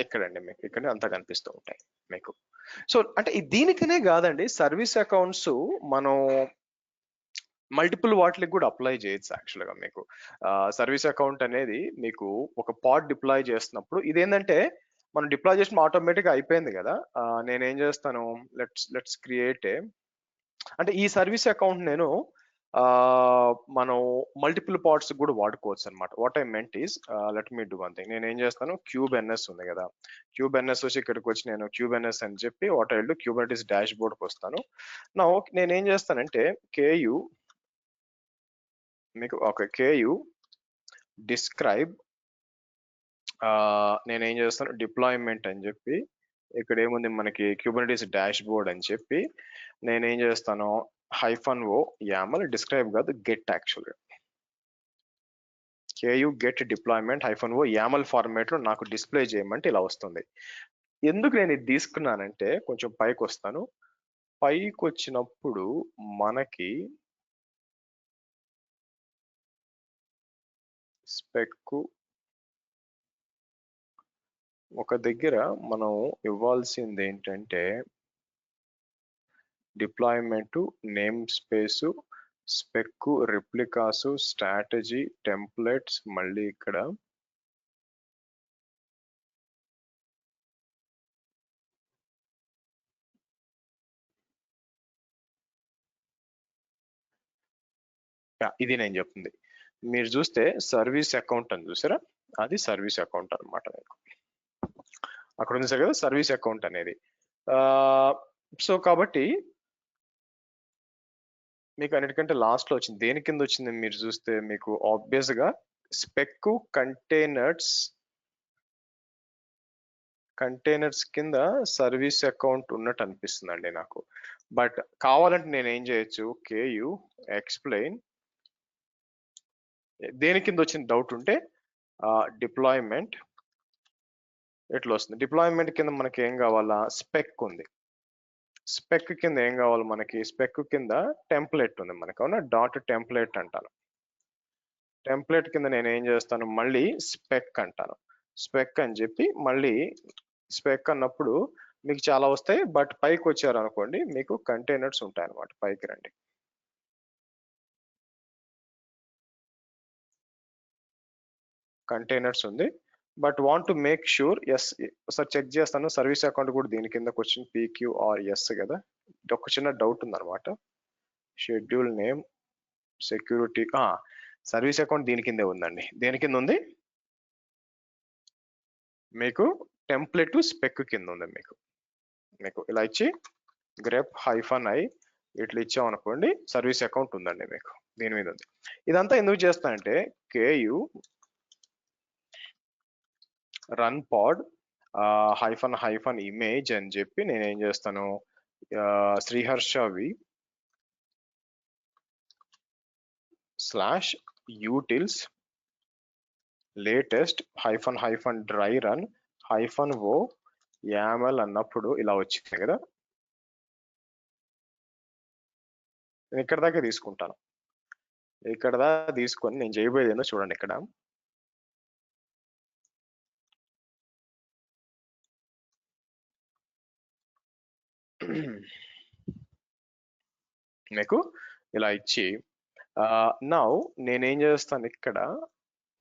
S2: ఇక్కడండి మీకు ఇక్కడ అంతా కనిపిస్తూ ఉంటాయి మీకు. సో అంటే దీనికనే కాదండి, సర్వీస్ అకౌంట్స్ మనం మల్టిపుల్ వాటికి కూడా అప్లై చేయొచ్చు యాక్చువల్గా మీకు. సర్వీస్ అకౌంట్ అనేది మీకు ఒక పాడ్ డిప్లాయ్ చేస్తున్నప్పుడు ఇదేంటంటే మనం డిప్లాయ్ చేసిన ఆటోమేటిక్ అయిపోయింది కదా, నేనేం చేస్తాను లెట్స్ క్రియేట్ అంటే ఈ సర్వీస్ అకౌంట్ నేను మనం మల్టిపుల్ పార్ట్స్ కూడా వాడుకోవచ్చు అనమాట. What I meant is, let me do one thing. నేను ఏం చేస్తాను, క్యూబ్ ఎన్ఎస్ ఉంది కదా, క్యూబ్ ఎన్ఎస్ వచ్చి ఇక్కడికి వచ్చి నేను క్యూబ్ ఎన్ఎస్ అని చెప్పి వాట్ ఐ డూ, క్యూబర్నెటీస్ డాష్ బోర్డ్కి వస్తాను. నా నేను ఏం చేస్తానంటే కేయు మీకు ఓకే కేయు డిస్క్రైబ్, నేను ఏం చేస్తాను డిప్లాయ్మెంట్ అని చెప్పి ఇక్కడ ఏముంది మనకి క్యూబర్నెటీస్ డాష్ బోర్డ్ అని చెప్పి నేనేం చేస్తాను హైఫన్ ఓ యామల్ డిస్క్రైబ్ కాదు గెట్, యాక్చువల్గా Ku get deployment hyphen o YAML format లో నాకు డిస్ప్లే చేయమంటే ఇలా వస్తుంది. ఎందుకు నేను ఇది తీసుకున్నానంటే కొంచెం పైకి వస్తాను, పైకి వచ్చినప్పుడు మనకి స్పెక్ ఒక దగ్గర మనం ఇవ్వాల్సింది ఏంటంటే deployment namespace spec replicas strategy templates, మళ్ళీ ఇక్కడ ఇది నేను చెప్తుంది. మీరు చూస్తే సర్వీస్ అకౌంట్ అని చూసారా, అది సర్వీస్ అకౌంట్ అనమాట. అక్కడ ఉంది సార్ కదా సర్వీస్ అకౌంట్ అనేది. సో కాబట్టి మీకు అన్నిటికంటే లాస్ట్ లో వచ్చింది దేని కింద వచ్చింది మీరు చూస్తే మీకు ఆబ్వియస్ గా స్పెక్ కంటైనర్స్ కింద సర్వీస్ అకౌంట్ ఉన్నట్టు అనిపిస్తుందండి నాకు. బట్ కావాలంటే నేను ఏం చేయొచ్చు, కేయు ఎక్స్ప్లెయిన్ దేని కింద వచ్చిన డౌట్ ఉంటే డిప్లాయ్మెంట్ ఎట్లా వస్తుంది. డిప్లాయ్మెంట్ కింద మనకి ఏం కావాలా, స్పెక్ ఉంది, స్పెక్ కింద ఏం కావాలి మనకి, స్పెక్ కింద టెంప్లెట్ ఉంది మనకి, అవునా, డాట్ టెంప్లెట్ అంటాను. టెంప్లెట్ కింద నేను ఏం చేస్తాను మళ్ళీ స్పెక్ అంటాను, స్పెక్ అని చెప్పి మళ్ళీ స్పెక్ అన్నప్పుడు మీకు చాలా వస్తాయి. బట్ పైకి వచ్చారు అనుకోండి మీకు కంటైనర్స్ ఉంటాయి అనమాట. పైకి రండి, కంటైనర్స్ ఉంది. But want to make sure as ఒకసారి చెక్ చేస్తాను, సర్వీస్ అకౌంట్ కూడా దీని కింద క్వశ్చన్ PQRS కదా. ఒక చిన్న డౌట్ ఉంది అనమాట. Schedule name security service account దీని కిందే ఉందండి. దేని కింద ఉంది మీకు, టెంప్లెట్ స్పెక్ కింద ఉంది మీకు. మీకు ఇలా ఇచ్చి గ్రెప్ హైఫన్ ఐ ఇట్లా ఇచ్చామనుకోండి సర్వీస్ అకౌంట్ ఉందండి మీకు, దీని మీద ఉంది. ఇదంతా ఎందుకు చేస్తానంటే KU run pod hyphen hyphen image అని చెప్పి నేను ఏం చేస్తాను శ్రీహర్షవి slash utils latest hyphen hyphen dry run hyphen o YAML అన్నప్పుడు ఇలా వచ్చింది కదా. నేను ఇక్కడ దాకా తీసుకుంటాను, ఇక్కడ దాకా తీసుకొని నేను చేయబోయేది ఏందో చూడండి. ఇక్కడ మీకు ఇలా ఇచ్చి నౌ నేనేం చేస్తాను, ఇక్కడ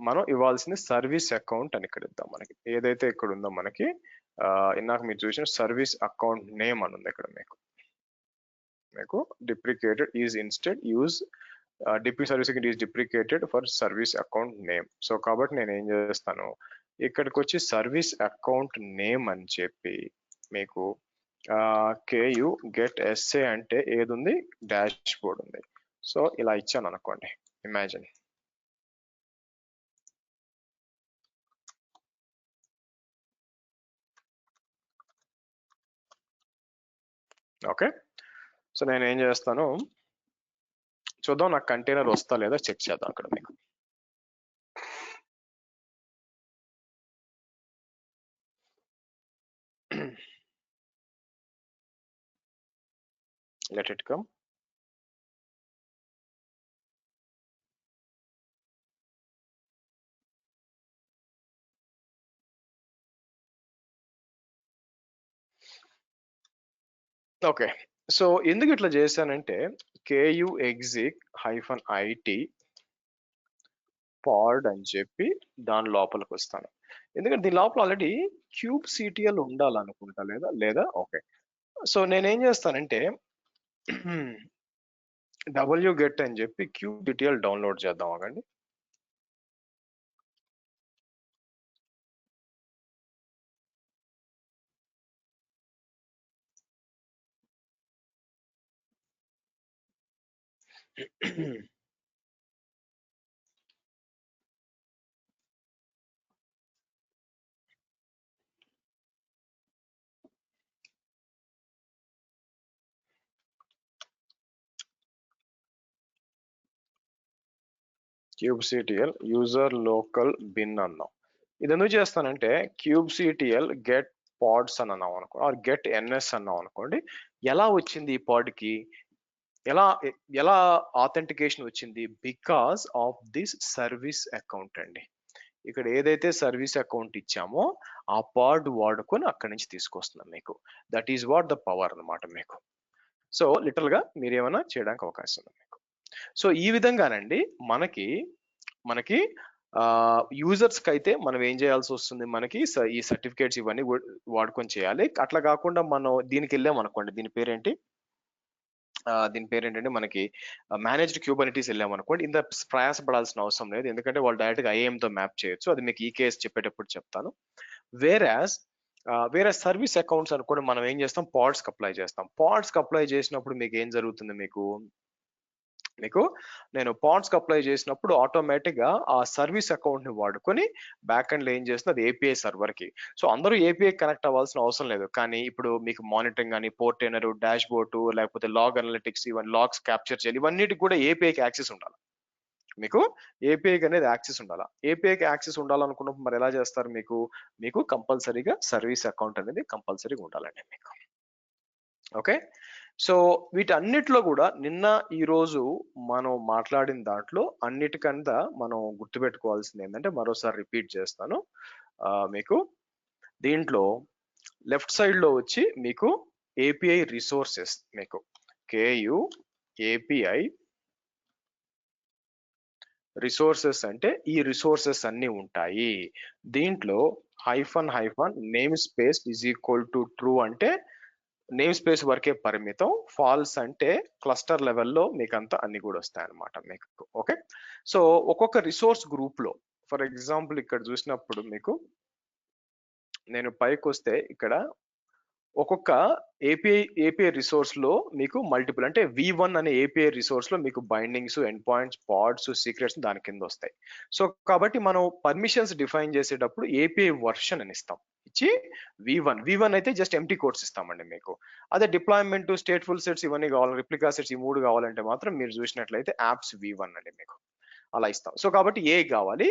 S2: మనం ఇవ్వాల్సింది సర్వీస్ అకౌంట్ అని ఇక్కడ ఇద్దాం. మనకి ఏదైతే ఇక్కడ ఉందో మనకి ఇందాక మీరు చూసిన సర్వీస్ అకౌంట్ నేమ్ అని ఉంది ఇక్కడ మీకు deprecated is instead use DP service is deprecated for service account name. So కాబట్టి నేను ఏం చేస్తాను, ఇక్కడికి వచ్చి సర్వీస్ అకౌంట్ నేమ్ అని చెప్పి మీకు కేయు గెట్ ఎస్ఏ అంటే ఏది ఉంది, డాష్ బోర్డ్ ఉంది. సో ఇలా ఇచ్చాను అనుకోండి, ఇమాజిన్. ఓకే, సో నేను ఏం చేస్తాను చూద్దాం, నాకు కంటైనర్ వస్తా లేదా చెక్ చేద్దాం అక్కడ మీకు. let it come. Okay, so ఎందుకు ఇట్లా చేశానంటే కేయు ఎగ్జిక్ హైఫన్ ఐటి పాడ్ అని చెప్పి దాని లోపలికి వస్తాను. ఎందుకంటే దీని లోపల ఆల్రెడీ క్యూబ్ సిటిఎల్ ఉండాలనుకుంటా, లేదా ఓకే. సో నేనేం చేస్తానంటే wget అని చెప్పి kubectl డౌన్లోడ్ చేద్దాం ఆగండి. kubectl యూజర్ లోకల్ బిన్ అన్నాం. ఇది ఎందుకు చేస్తానంటే kubectl గెట్ పాడ్స్ అని అన్నాం అనుకో, ఆర్ గెట్ ns అన్నాం అనుకోండి, ఎలా వచ్చింది ఈ పాడ్ కి, ఎలా ఎలా ఆథెంటికేషన్ వచ్చింది, because of this service account అండి. ఇక్కడ ఏదైతే సర్వీస్ అకౌంట్ ఇచ్చామో ఆ పాడ్ వాడుకొని అక్కడి నుంచి తీసుకొస్తున్నాం మీకు. That is what the power అన్నమాట మీకు. సో లిటరల్ గా మీరు ఏమైనా చేయడానికి అవకాశం ఉంది మీకు. సో ఈ విధంగానండి మనకి మనకి యూజర్స్ కి అయితే మనం ఏం చేయాల్సి వస్తుంది, మనకి ఈ సర్టిఫికేట్స్ ఇవన్నీ వాడుకొని చేయాలి. అట్లా కాకుండా మనం దీనికి వెళ్ళాం అనుకోండి, దీని పేరేంటంటే మనకి మేనేజ్డ్ క్యూబర్నిటీస్ వెళ్ళాం అనుకోండి, ఇంత ప్రయాసపడాల్సిన అవసరం లేదు, ఎందుకంటే వాళ్ళు డైరెక్ట్ గా ఐఏఎం తో మ్యాప్ చేయొచ్చు. అది మీకు ఈ కేసు చెప్పేటప్పుడు చెప్తాను. వేరే సర్వీస్ అకౌంట్స్ అనుకోండి, మనం ఏం చేస్తాం, పాడ్స్ కి అప్లై చేస్తాం. పాడ్స్ కి అప్లై చేసినప్పుడు మీకు ఏం జరుగుతుంది, మీకు నేను పాడ్స్ కి అప్లై చేసినప్పుడు ఆటోమేటిక్ గా ఆ సర్వీస్ అకౌంట్ ని వాడుకొని బ్యాక్ ఎండ్ లో ఏం చేస్తుంది, అది ఏపీఐ సర్వర్ కి. సో అందరూ ఏపీఐ కనెక్ట్ అవ్వాల్సిన అవసరం లేదు. కానీ ఇప్పుడు మీకు మానిటరింగ్ కానీ, పోర్టైనర్, డాష్ బోర్డ్, లేకపోతే లాగ్ అనలిటిక్స్, ఇవన్నీ లాగ్స్ క్యాప్చర్ చేయాలి, ఇవన్నిటికి కూడా ఏపీఐకి యాక్సెస్ ఉండాలి. మీకు ఏపీఐకి అనేది యాక్సెస్ ఉండాలా. ఏపీఐకి యాక్సెస్ ఉండాలనుకున్నప్పుడు మరి ఎలా చేస్తారు, మీకు కంపల్సరీగా సర్వీస్ అకౌంట్ అనేది కంపల్సరీగా ఉండాలండి మీకు. ఓకే, సో వీటన్నిటిలో కూడా నిన్న ఈ రోజు మనం మాట్లాడిన దాంట్లో అన్నిటికన్నా మనం గుర్తుపెట్టుకోవాల్సింది ఏంటంటే, మరోసారి రిపీట్ చేస్తాను మీకు. దీంట్లో లెఫ్ట్ సైడ్ లో వచ్చి మీకు ఏపీఐ రిసోర్సెస్, మీకు కేయు ఏపీఐ రిసోర్సెస్ అంటే ఈ రిసోర్సెస్ అన్ని ఉంటాయి. దీంట్లో hyphen name space is equal to true అంటే నేమ్ స్పేస్ వరకే పరిమితం, ఫాల్స్ అంటే క్లస్టర్ లెవెల్లో మీకు అంతా అన్ని కూడా వస్తాయి అన్నమాట మీకు. ఓకే, సో ఒక్కొక్క రిసోర్స్ గ్రూప్ లో, ఫర్ ఎగ్జాంపుల్ ఇక్కడ చూసినప్పుడు మీకు, నేను పైకి వస్తే ఇక్కడ ఒక్కొక్క ఏపీఐ రిసోర్స్ లో మీకు మల్టిపుల్, అంటే V1 అనే ఏపీఐ రిసోర్స్ లో మీకు bindings, endpoints, pods, secrets దాని కింద వస్తాయి. సో కాబట్టి మనం పర్మిషన్స్ డిఫైన్ చేసేటప్పుడు ఏపీఐ వర్షన్ అని ఇస్తాం, ఇచ్చి V1 అయితే జస్ట్ ఎంటీ కోడ్స్ ఇస్తామండి మీకు. అదే డిప్లాయ్మెంట్, స్టేట్ఫుల్ సెట్స్ ఇవన్నీ కావాలి, రిప్లికా సెట్స్, ఈ 3 కావాలంటే మాత్రం మీరు చూసినట్లయితే యాప్స్ V1 అండి మీకు అలా ఇస్తాం. సో కాబట్టి ఏ కావాలి,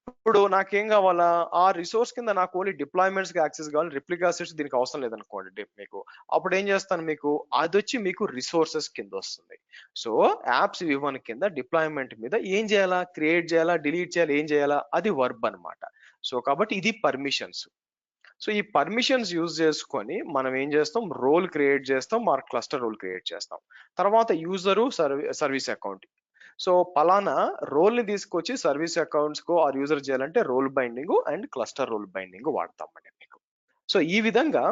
S2: ఇప్పుడు నాకేం కావాలా, ఆ రిసోర్స్ కింద నాకు ఓన్లీ డిప్లాయ్మెంట్స్ కి యాక్సెస్ కావాలి, రిప్లికా సెట్స్ దీనికి అవసరం లేదనుకోండి మీకు, అప్పుడు ఏం చేస్తాను, మీకు అది వచ్చి మీకు రిసోర్సెస్ కింద వస్తుంది. సో యాప్స్ V1 కింద డిప్లాయ్మెంట్ మీద ఏం చేయాలా, క్రియేట్ చేయాలా, డిలీట్ చేయాలా, ఏం చేయాలా, అది వర్బ్ అన్నమాట. సో కాబట్టి ఇది పర్మిషన్స్. సో ఈ పర్మిషన్స్ యూజ్ చేసుకొని మనం ఏం చేస్తాం, రోల్ క్రియేట్ చేస్తాం, ఆర్ క్లస్టర్ రోల్ క్రియేట్ చేస్తాం. తర్వాత యూజరు సర్వీస్ అకౌంట్. సో పలానా రోల్ ని తీసుకొచ్చి సర్వీస్ అకౌంట్స్ కో ఆర్ యూజర్ చేయాలంటే role binding and cluster role binding వాడతామండి మీకు. సో ఈ విధంగా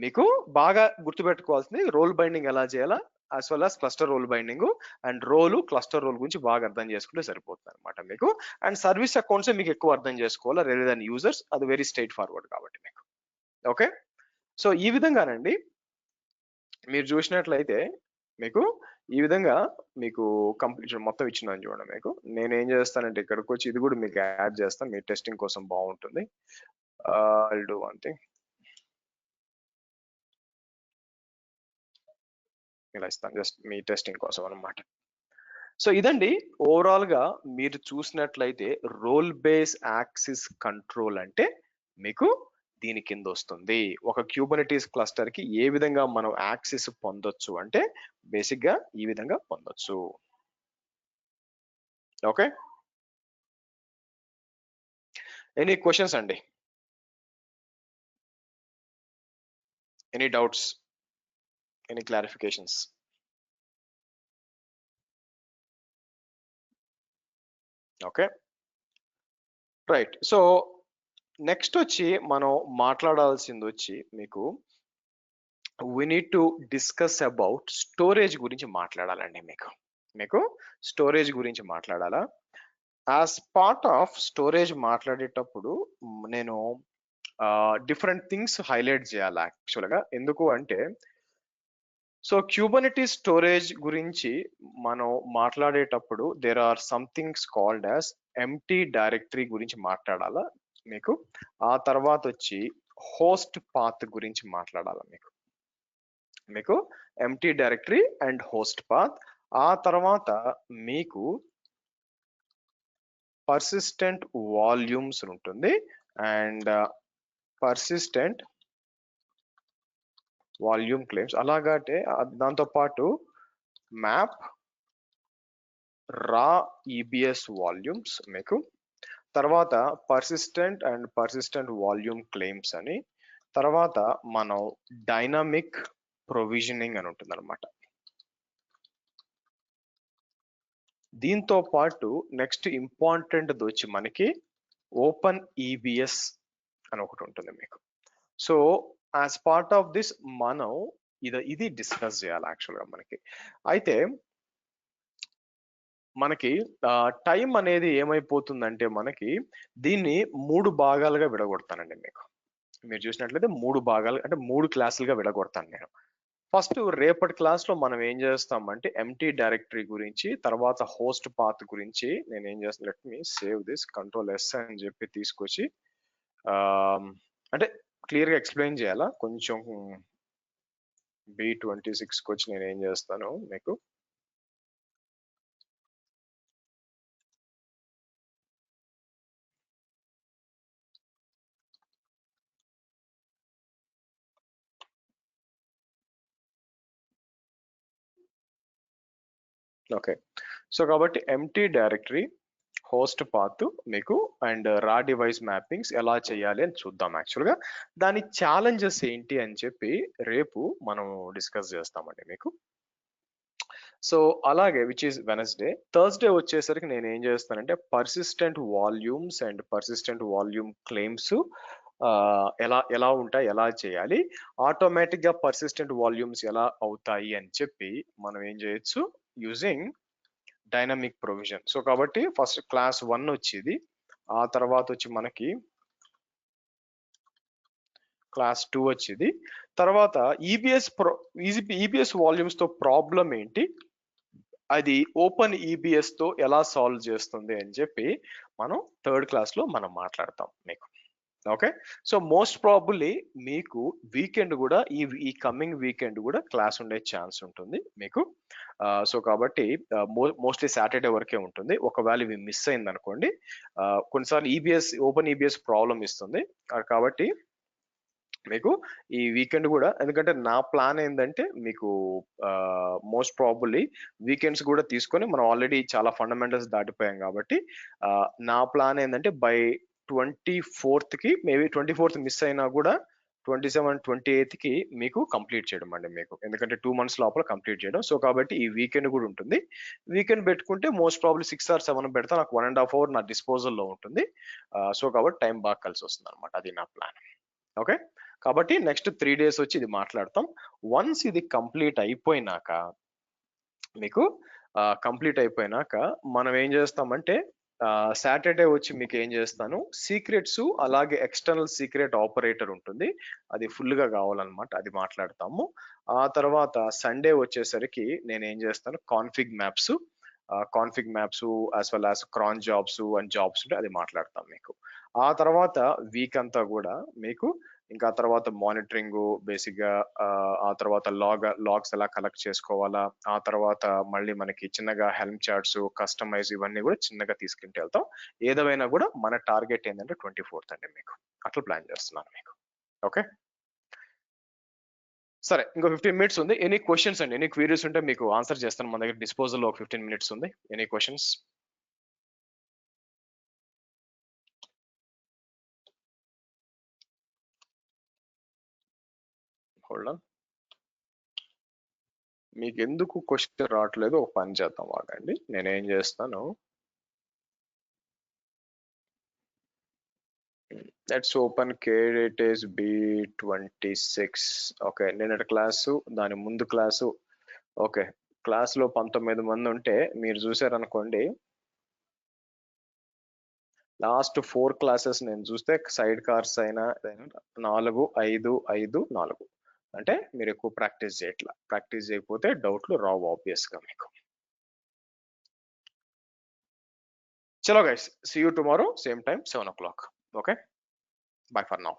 S2: మీకు బాగా గుర్తుపెట్టుకోవాల్సింది రోల్ బైండింగ్ ఎలా చేయాలా, as well as cluster role binding and cluster role గురించి బాగా అర్థం చేసుకుంటే సరిపోతుంది అనమాట మీకు. అండ్ సర్వీస్ అకౌంట్స్ మీకు ఎక్కువ అర్థం చేసుకోవాలా రేదర్ దాన్ యూజర్స్, అది వెరీ స్ట్రైట్ ఫార్వర్డ్ కాబట్టి మీకు. ఓకే, సో ఈ విధంగానండి మీరు చూసినట్లయితే మీకు ఈ విధంగా మీకు కంప్లీట్ మొత్తం ఇచ్చినాను చూడండి మీకు. నేను ఏం చేస్తానంటే ఇక్కడికి వచ్చి ఇది కూడా మీకు యాడ్ చేస్తాను, మీ టెస్టింగ్ కోసం బాగుంటుంది. I'll do one thing. ఇలా ఇస్తాను జస్ట్ మీ టెస్టింగ్ కోసం అన్నమాట. సో ఇదండి ఓవరాల్ గా మీరు చూసినట్లయితే రోల్ బేస్ యాక్సిస్ కంట్రోల్ అంటే మీకు దీని కింద వస్తుంది. ఒక క్యూబర్నిటీస్ క్లస్టర్ కి ఏ విధంగా మనం యాక్సెస్ పొందొచ్చు అంటే బేసిక్ గా ఈ విధంగా పొందొచ్చు. ఓకే, ఎనీ క్వశ్చన్స్ అండి, any doubts, any clarifications? Okay, right. So next వచ్చి మనం మాట్లాడాల్సింది వచ్చి మీకు we need to discuss about storage గురించి మాట్లాడాలండి. మీకు స్టోరేజ్ గురించి మాట్లాడాలా. యాజ్ పార్ట్ ఆఫ్ స్టోరేజ్ మాట్లాడేటప్పుడు నేను డిఫరెంట్ థింగ్స్ హైలైట్ చేయాలి యాక్చువల్గా. ఎందుకు అంటే, సో క్యూబర్నెటీస్ స్టోరేజ్ గురించి మనం మాట్లాడేటప్పుడు there are somethings called as empty directory గురించి మాట్లాడాలా మీకు. ఆ తర్వాత వచ్చి హోస్ట్ పాత్ గురించి మాట్లాడాలా మీకు empty directory and host path. ఆ తర్వాత మీకు పర్సిస్టెంట్ వాల్యూమ్స్ ఉంటుంది అండ్ పర్సిస్టెంట్ వాల్యూమ్ క్లెయిమ్స్. అలాగంటే దాంతో పాటు మ్యాప్ రా ఈబిఎస్ వాల్యూమ్స్ మీకు. తర్వాత పర్సిస్టెంట్ వాల్యూమ్ క్లెయిమ్స్ అని. తర్వాత మనం డైనమిక్ ప్రొవిజనింగ్ అని ఉంటుంది అనమాట. దీంతో పాటు నెక్స్ట్ ఇంపార్టెంట్ వచ్చి మనకి ఓపెన్ ఈబిఎస్ అని ఒకటి ఉంటుంది మీకు. So as part of this మనం ఇది డిస్కస్ చేయాలి యాక్చువల్గా మనకి. అయితే మనకి టైం అనేది ఏమైపోతుందంటే మనకి దీన్ని 3 భాగాలుగా విడగొడతానండి మీకు. మీరు చూసినట్లయితే 3 భాగాలు అంటే 3 క్లాసులుగా విడగొడతాను నేను. ఫస్ట్ రేపటి క్లాస్ లో మనం ఏం చేస్తామంటే ఎంటీ డైరెక్టరీ గురించి, తర్వాత హోస్ట్ పాత్ గురించి నేను ఏం చేస్తాను, let me save this, Ctrl+S అని చెప్పి తీసుకొచ్చి అంటే క్లియర్ గా ఎక్స్ప్లెయిన్ చేయాలా. కొంచెం B26 వచ్చి నేను ఏం చేస్తాను మీకు ఓకే. సో కాబట్టి ఎంటీ డైరెక్టరీ, హోస్ట్ పాత్ మీకు అండ్ రా డివైస్ మ్యాపింగ్స్ ఎలా చేయాలి అని చూద్దాం. యాక్చువల్గా దాని ఛాలెంజెస్ ఏంటి అని చెప్పి రేపు మనం డిస్కస్ చేస్తామండి మీకు. సో అలాగే విచ్ ఈస్ వెనస్డే. థర్స్డే వచ్చేసరికి నేను ఏం చేస్తానంటే persistent volumes and persistent volume claims ఎలా ఉంటాయి, ఎలా చేయాలి, ఆటోమేటిక్ గా పర్సిస్టెంట్ వాల్యూమ్స్ ఎలా అవుతాయి అని చెప్పి మనం ఏం చేయొచ్చు యూజింగ్ డైనమిక్ ప్రొవిజన్. సో కాబట్టి ఫస్ట్ క్లాస్ 1 వచ్చేది, ఆ తర్వాత వచ్చి మనకి క్లాస్ 2 వచ్చేది. తర్వాత ఈబిఎస్ వాల్యూమ్స్ తో ప్రాబ్లం ఏంటి, అది ఓపెన్ ఈబిఎస్ తో ఎలా సాల్వ్ చేస్తుంది అని చెప్పి మనం థర్డ్ క్లాస్ లో మనం మాట్లాడతాం మీకు. ఓకే. సో మోస్ట్ ప్రాబుల్లీ మీకు వీకెండ్ కూడా ఈ కమింగ్ వీకెండ్ కూడా క్లాస్ ఉండే ఛాన్స్ ఉంటుంది మీకు. సో కాబట్టి మోస్ట్లీ సాటర్డే వరకే ఉంటుంది. ఒకవేళ ఇవి మిస్ అయింది అనుకోండి, కొన్నిసార్లు ఓపెన్ ఈబిఎస్ ప్రాబ్లం ఇస్తుంది. కాబట్టి మీకు ఈ వీకెండ్ కూడా, ఎందుకంటే నా ప్లాన్ ఏంటంటే మీకు మోస్ట్ ప్రాబుల్లీ వీకెండ్స్ కూడా తీసుకొని మనం ఆల్రెడీ చాలా ఫండమెంటల్స్ దాటిపోయాం కాబట్టి నా ప్లాన్ ఏంటంటే బై 24th కి, మేబీ 24th మిస్ అయినా కూడా 27, 28th కి మీకు కంప్లీట్ చేయడం అండి మీకు. ఎందుకంటే 2 months లోపల కంప్లీట్ చేయడం. సో కాబట్టి ఈ వీకెండ్ కూడా ఉంటుంది. వీకెండ్ పెట్టుకుంటే మోస్ట్ ప్రాబ్లీ 6 or 7 పెడతా, నాకు 1.5 hour నా డిస్పోజల్ లో ఉంటుంది. సో కాబట్టి టైం బాగా కలిసి వస్తుంది అనమాట. అది నా ప్లాన్. ఓకే. కాబట్టి నెక్స్ట్ 3 days వచ్చి ఇది మాట్లాడతాం. వన్స్ ఇది కంప్లీట్ అయిపోయినాక మీకు మనం ఏం చేస్తామంటే సాటర్డే వచ్చి మీకు ఏం చేస్తాను, సీక్రెట్స్ అలాగే ఎక్స్టర్నల్ సీక్రెట్ ఆపరేటర్ ఉంటుంది, అది ఫుల్ గా కావాలన్నమాట, అది మాట్లాడతాము. ఆ తర్వాత సండే వచ్చేసరికి నేను ఏం చేస్తాను, config maps as well as cron jobs and jobs ఉంటే అది మాట్లాడతాం మీకు. ఆ తర్వాత వీక్ అంతా కూడా మీకు ఇంకా తర్వాత మానిటరింగ్ బేసిక్ గా, ఆ తర్వాత లాగ్స్ ఎలా కలెక్ట్ చేసుకోవాలా, ఆ తర్వాత మళ్ళీ మనకి చిన్నగా హెల్మ్ చార్ట్స్ కస్టమైజ్ ఇవన్నీ కూడా చిన్నగా తీసుకుంటూ వెళ్తాం. ఏదైనా కూడా మన టార్గెట్ ఏంటంటే 24th అండి మీకు. అట్లా ప్లాన్ చేస్తున్నాను మీకు. ఓకే. సరే, ఇంకో 15 minutes ఉంది. ఎనీ క్వశ్చన్స్ అండి, ఎనీ క్వీరీస్ ఉంటే మీకు ఆన్సర్ చేస్తాను. మన దగ్గర డిస్పోజల్ లో ఒక 15 minutes ఉంది. Any questions? Hold on. మీకు ఎందుకు క్వశ్చన్ రావట్లేదు, ఒక పని చేద్దాం ఆగండి. నేనేం చేస్తాను, let's open KDTS B26. Okay, నిన్నటి క్లాసు దాని ముందు క్లాసు. ఓకే, క్లాస్లో 19 మంది ఉంటే మీరు చూసారనుకోండి, లాస్ట్ 4 క్లాసెస్ నేను చూస్తే సైడ్ కార్స్ అయినా 4, 5, 5, 4. అంటే మీరు ఎక్కువ ప్రాక్టీస్ చేయట్లా. ప్రాక్టీస్ చేయకపోతే డౌట్లు రావు ఆబ్వియస్ గా మీకు. చలో guys, see you tomorrow same time 7 o'clock. Okay, bye for now.